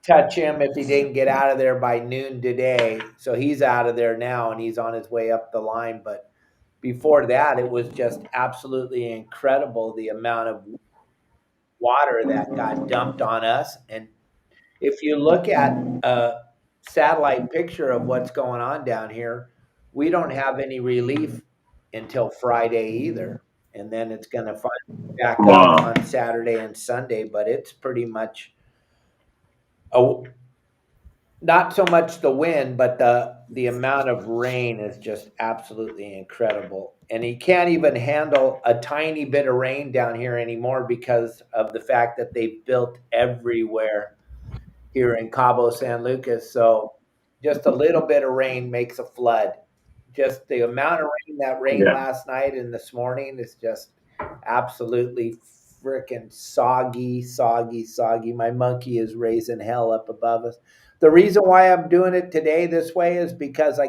touch him if he didn't get out of there by noon today. So he's out of there now and he's on his way up the line. But before that, it was just absolutely incredible the amount of water that got dumped on us. And if you look at a satellite picture of what's going on down here, we don't have any relief until Friday either. And then it's going to finally back up Wow. on Saturday and Sunday, but it's pretty much not so much the wind, but the amount of rain is just absolutely incredible. And you can't even handle a tiny bit of rain down here anymore because of the fact that they've built everywhere here in Cabo San Lucas. So just a little bit of rain makes a flood. Just the amount of rain that rained Yeah. last night and this morning is just absolutely freaking soggy, soggy, soggy. My monkey is raising hell up above us. The reason why I'm doing it today this way is because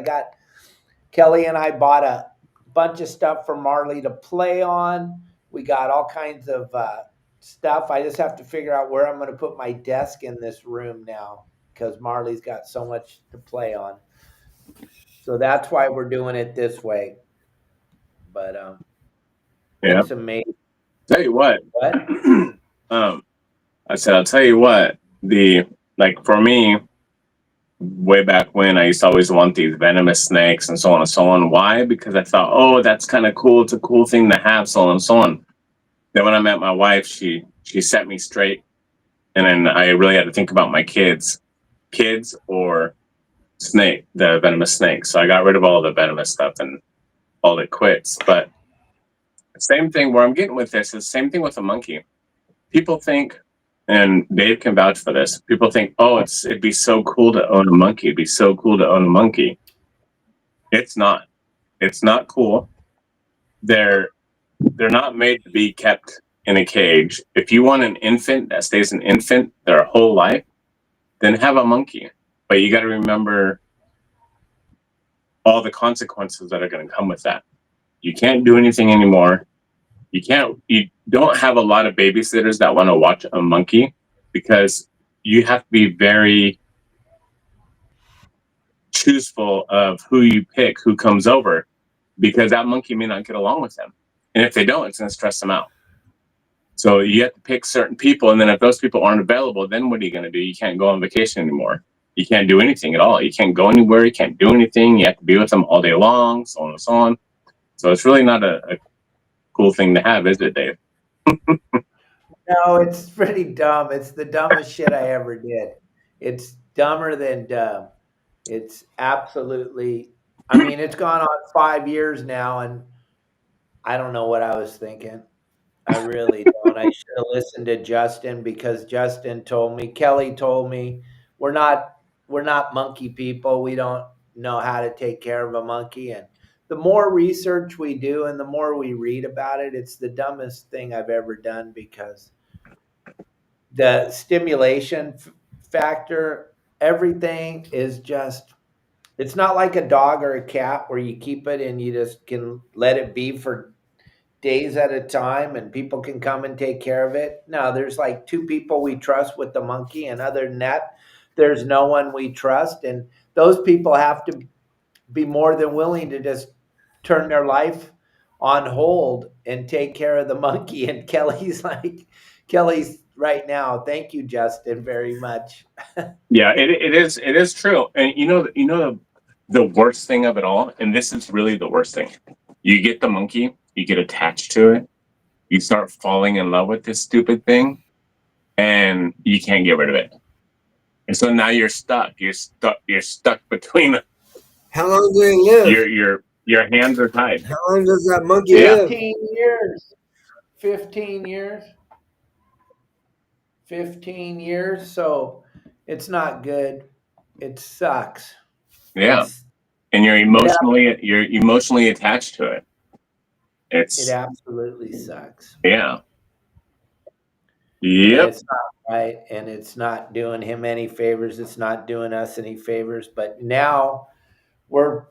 Kelly and I bought a bunch of stuff for Marley to play on. We got all kinds of stuff. I just have to figure out where I'm going to put my desk in this room now because Marley's got so much to play on. So that's why we're doing it this way. But Yeah. it's amazing. Tell you what. What? I said, I'll tell you what. For me, way back when, I used to always want these venomous snakes and so on and so on. Why? Because I thought, oh, that's kind of cool. It's a cool thing to have, so on and so on. Then when I met my wife, she set me straight, and then I really had to think about my kids or snake, the venomous snake. So I got rid of all the venomous stuff and all it quits. But same thing where I'm getting with this is same thing with a monkey. People think, and Dave can vouch for this, people think, oh, it'd be so cool to own a monkey. It'd be so cool to own a monkey. It's not. It's not cool. They're not made to be kept in a cage. If you want an infant that stays an infant their whole life, then have a monkey. But you got to remember all the consequences that are going to come with that. You can't do anything anymore. You don't have a lot of babysitters that want to watch a monkey because you have to be very chooseful of who you pick, who comes over, because that monkey may not get along with them. And if they don't, it's going to stress them out. So you have to pick certain people. And then if those people aren't available, then what are you going to do? You can't go on vacation anymore. You can't do anything at all. You can't go anywhere. You can't do anything. You have to be with them all day long, so on and so on. So it's really not a cool thing to have, is it, Dave? No, it's pretty dumb. It's the dumbest shit I ever did. It's dumber than dumb. It's absolutely, I mean, it's gone on 5 years now, and I don't know what I was thinking. I really don't. I should have listened to Justin because Justin told me, Kelly told me, we're not monkey people. We don't know how to take care of a monkey. And the more research we do and the more we read about it, it's the dumbest thing I've ever done because the stimulation factor, everything is just, it's not like a dog or a cat where you keep it and you just can let it be for days at a time and people can come and take care of it. No, there's like 2 people we trust with the monkey, and other than that, there's no one we trust. And those people have to be more than willing to just turn their life on hold and take care of the monkey. And Kelly's right now. Thank you, Justin, very much. Yeah, it is true. And the worst thing of it all, and this is really the worst thing. You get the monkey, you get attached to it, you start falling in love with this stupid thing, and you can't get rid of it. And so now you're stuck. You're stuck between. How long do they live? Your hands are tied. How long does that monkey live? 15 years. 15 years. 15 years. So it's not good. It sucks. Yeah. And you're emotionally attached to it. It absolutely sucks. Yeah. Yep. And it's not right, and it's not doing him any favors. It's not doing us any favors. But now we're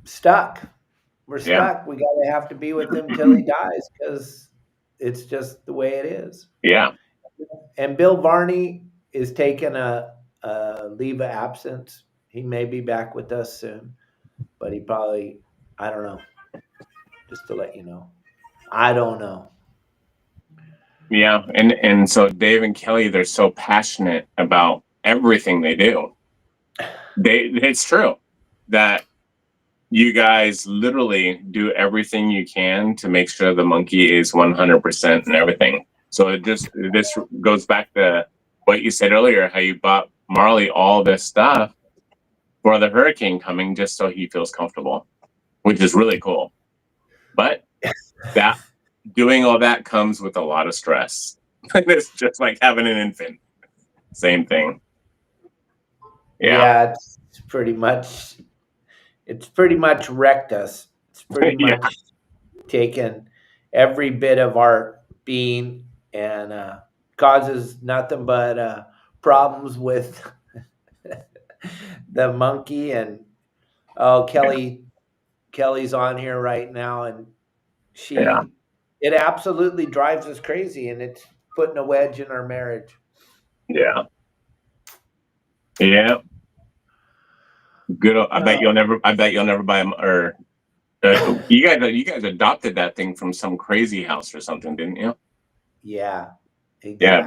stuck. We're stuck. We got to have to be with him till he dies because it's just the way it is. Yeah. And Bill Varney is taking a leave of absence. He may be back with us soon, but he probably, I don't know. Just to let you know, I don't know. Yeah, and so Dave and Kelly, they're so passionate about everything they do. It's true that you guys literally do everything you can to make sure the monkey is 100% and everything. So this goes back to what you said earlier, how you bought Marley all this stuff for the hurricane coming just so he feels comfortable, which is really cool. But that doing all that comes with a lot of stress. It's just like having an infant. Same thing. Yeah, it's pretty much wrecked us. It's pretty Yeah. much taken every bit of our being and causes nothing but problems with the monkey. And Kelly's on here right now, and Yeah. it absolutely drives us crazy, and it's putting a wedge in our marriage. Yeah. Yeah. Good. I bet you'll never buy them. Or you guys adopted that thing from some crazy house or something, didn't you? Yeah. Exactly. Yeah. I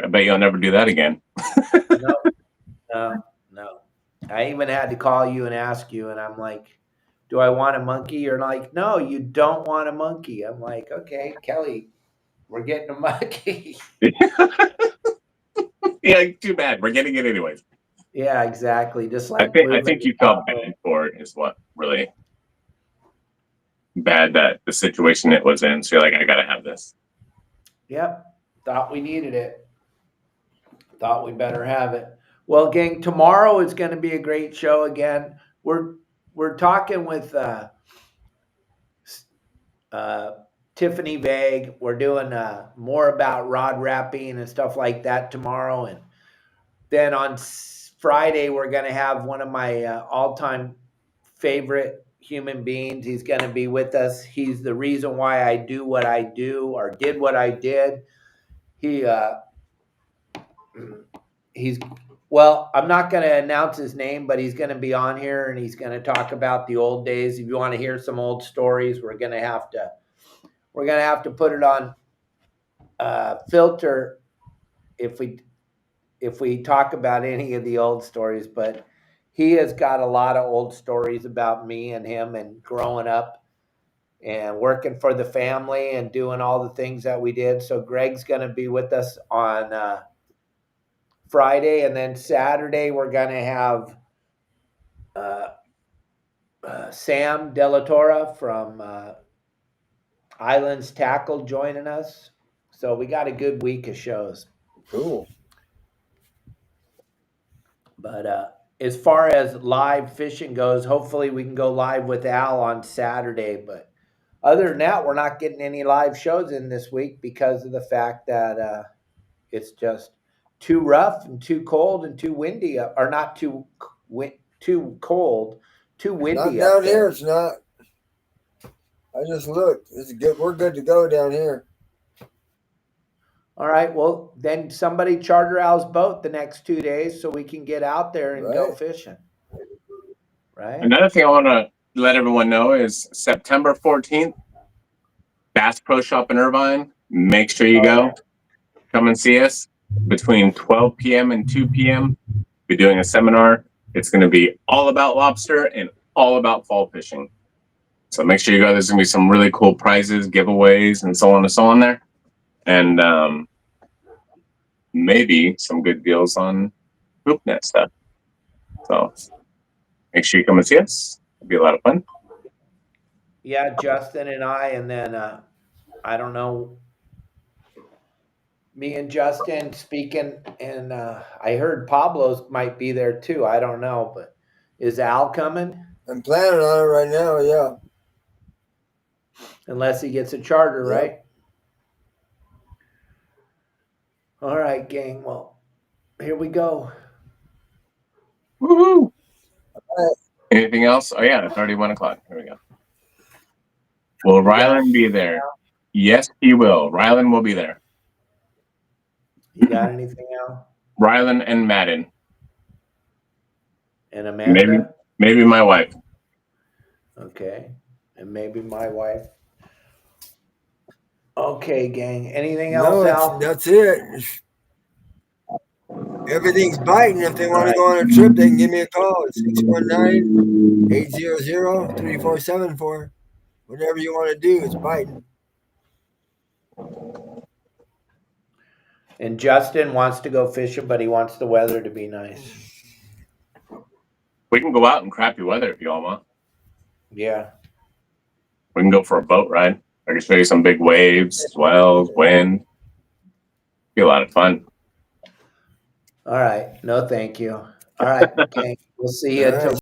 bet you'll never do that again. No. I even had to call you and ask you, and I'm like, do I want a monkey? You're like, no, you don't want a monkey. I'm like, okay, Kelly, we're getting a monkey. Yeah. Too bad. We're getting it anyways. Yeah, exactly. Just like I think you felt bad for it is what really bad, that the situation it was in. So you're like, I gotta have this. Yep. Thought we needed it. Thought we better have it. Well, gang, tomorrow is going to be a great show again. We're talking with Tiffany Vague. We're doing more about rod wrapping and stuff like that tomorrow. And then on Friday, we're going to have one of my all-time favorite human beings. He's going to be with us. He's the reason why I do what I do or did what I did. Well, I'm not going to announce his name, but he's going to be on here and he's going to talk about the old days. If you want to hear some old stories, we're going to have to put it on filter if we talk about any of the old stories. But he has got a lot of old stories about me and him and growing up and working for the family and doing all the things that we did. So Greg's going to be with us on Friday, and then Saturday we're going to have Sam Delatorre from Islands Tackle joining us. So we got a good week of shows. Cool. But as far as live fishing goes, hopefully we can go live with Al on Saturday. But other than that, we're not getting any live shows in this week because of the fact that it's just too rough and too cold and too windy, or not too cold, too windy. Not down here. It's not. I just looked. It's good. We're good to go down here. All right. Well, then somebody charter Al's boat the next 2 days so we can get out there and go fishing. Right. Another thing I want to let everyone know is September 14th, Bass Pro Shop in Irvine. Make sure you go. Come and see us between 12 p.m. and 2 p.m. We're doing a seminar. It's going to be all about lobster and all about fall fishing. So make sure you go. There's going to be some really cool prizes, giveaways, and so on and so on there. And maybe some good deals on group net stuff. So make sure you come and see us. It'll be a lot of fun. Yeah, Justin and I, and then I don't know, me and Justin speaking, and I heard Pablo's might be there too. I don't know, but is Al coming? I'm planning on it right now, yeah. Unless he gets a charter, right? All right, gang. Well, here we go. Woohoo! Anything else? Oh yeah, it's already 1 o'clock. Here we go. Will Rylan be there? Yes, he will. Rylan will be there. You got anything else? Rylan and Madden. And Amanda? Maybe my wife. Okay. And maybe my wife. Okay, gang. Anything else, No, Al? that's it. Everything's biting. If they want to Right. go on a trip, they can give me a call. It's 619-800-3474. Whatever you want to do, it's biting. And Justin wants to go fishing, but he wants the weather to be nice. We can go out in crappy weather if you all want. Yeah. We can go for a boat ride. I can show you some big waves, swells, wind. Be a lot of fun. All right. No, thank you. All right, gang. We'll see you All right. tomorrow.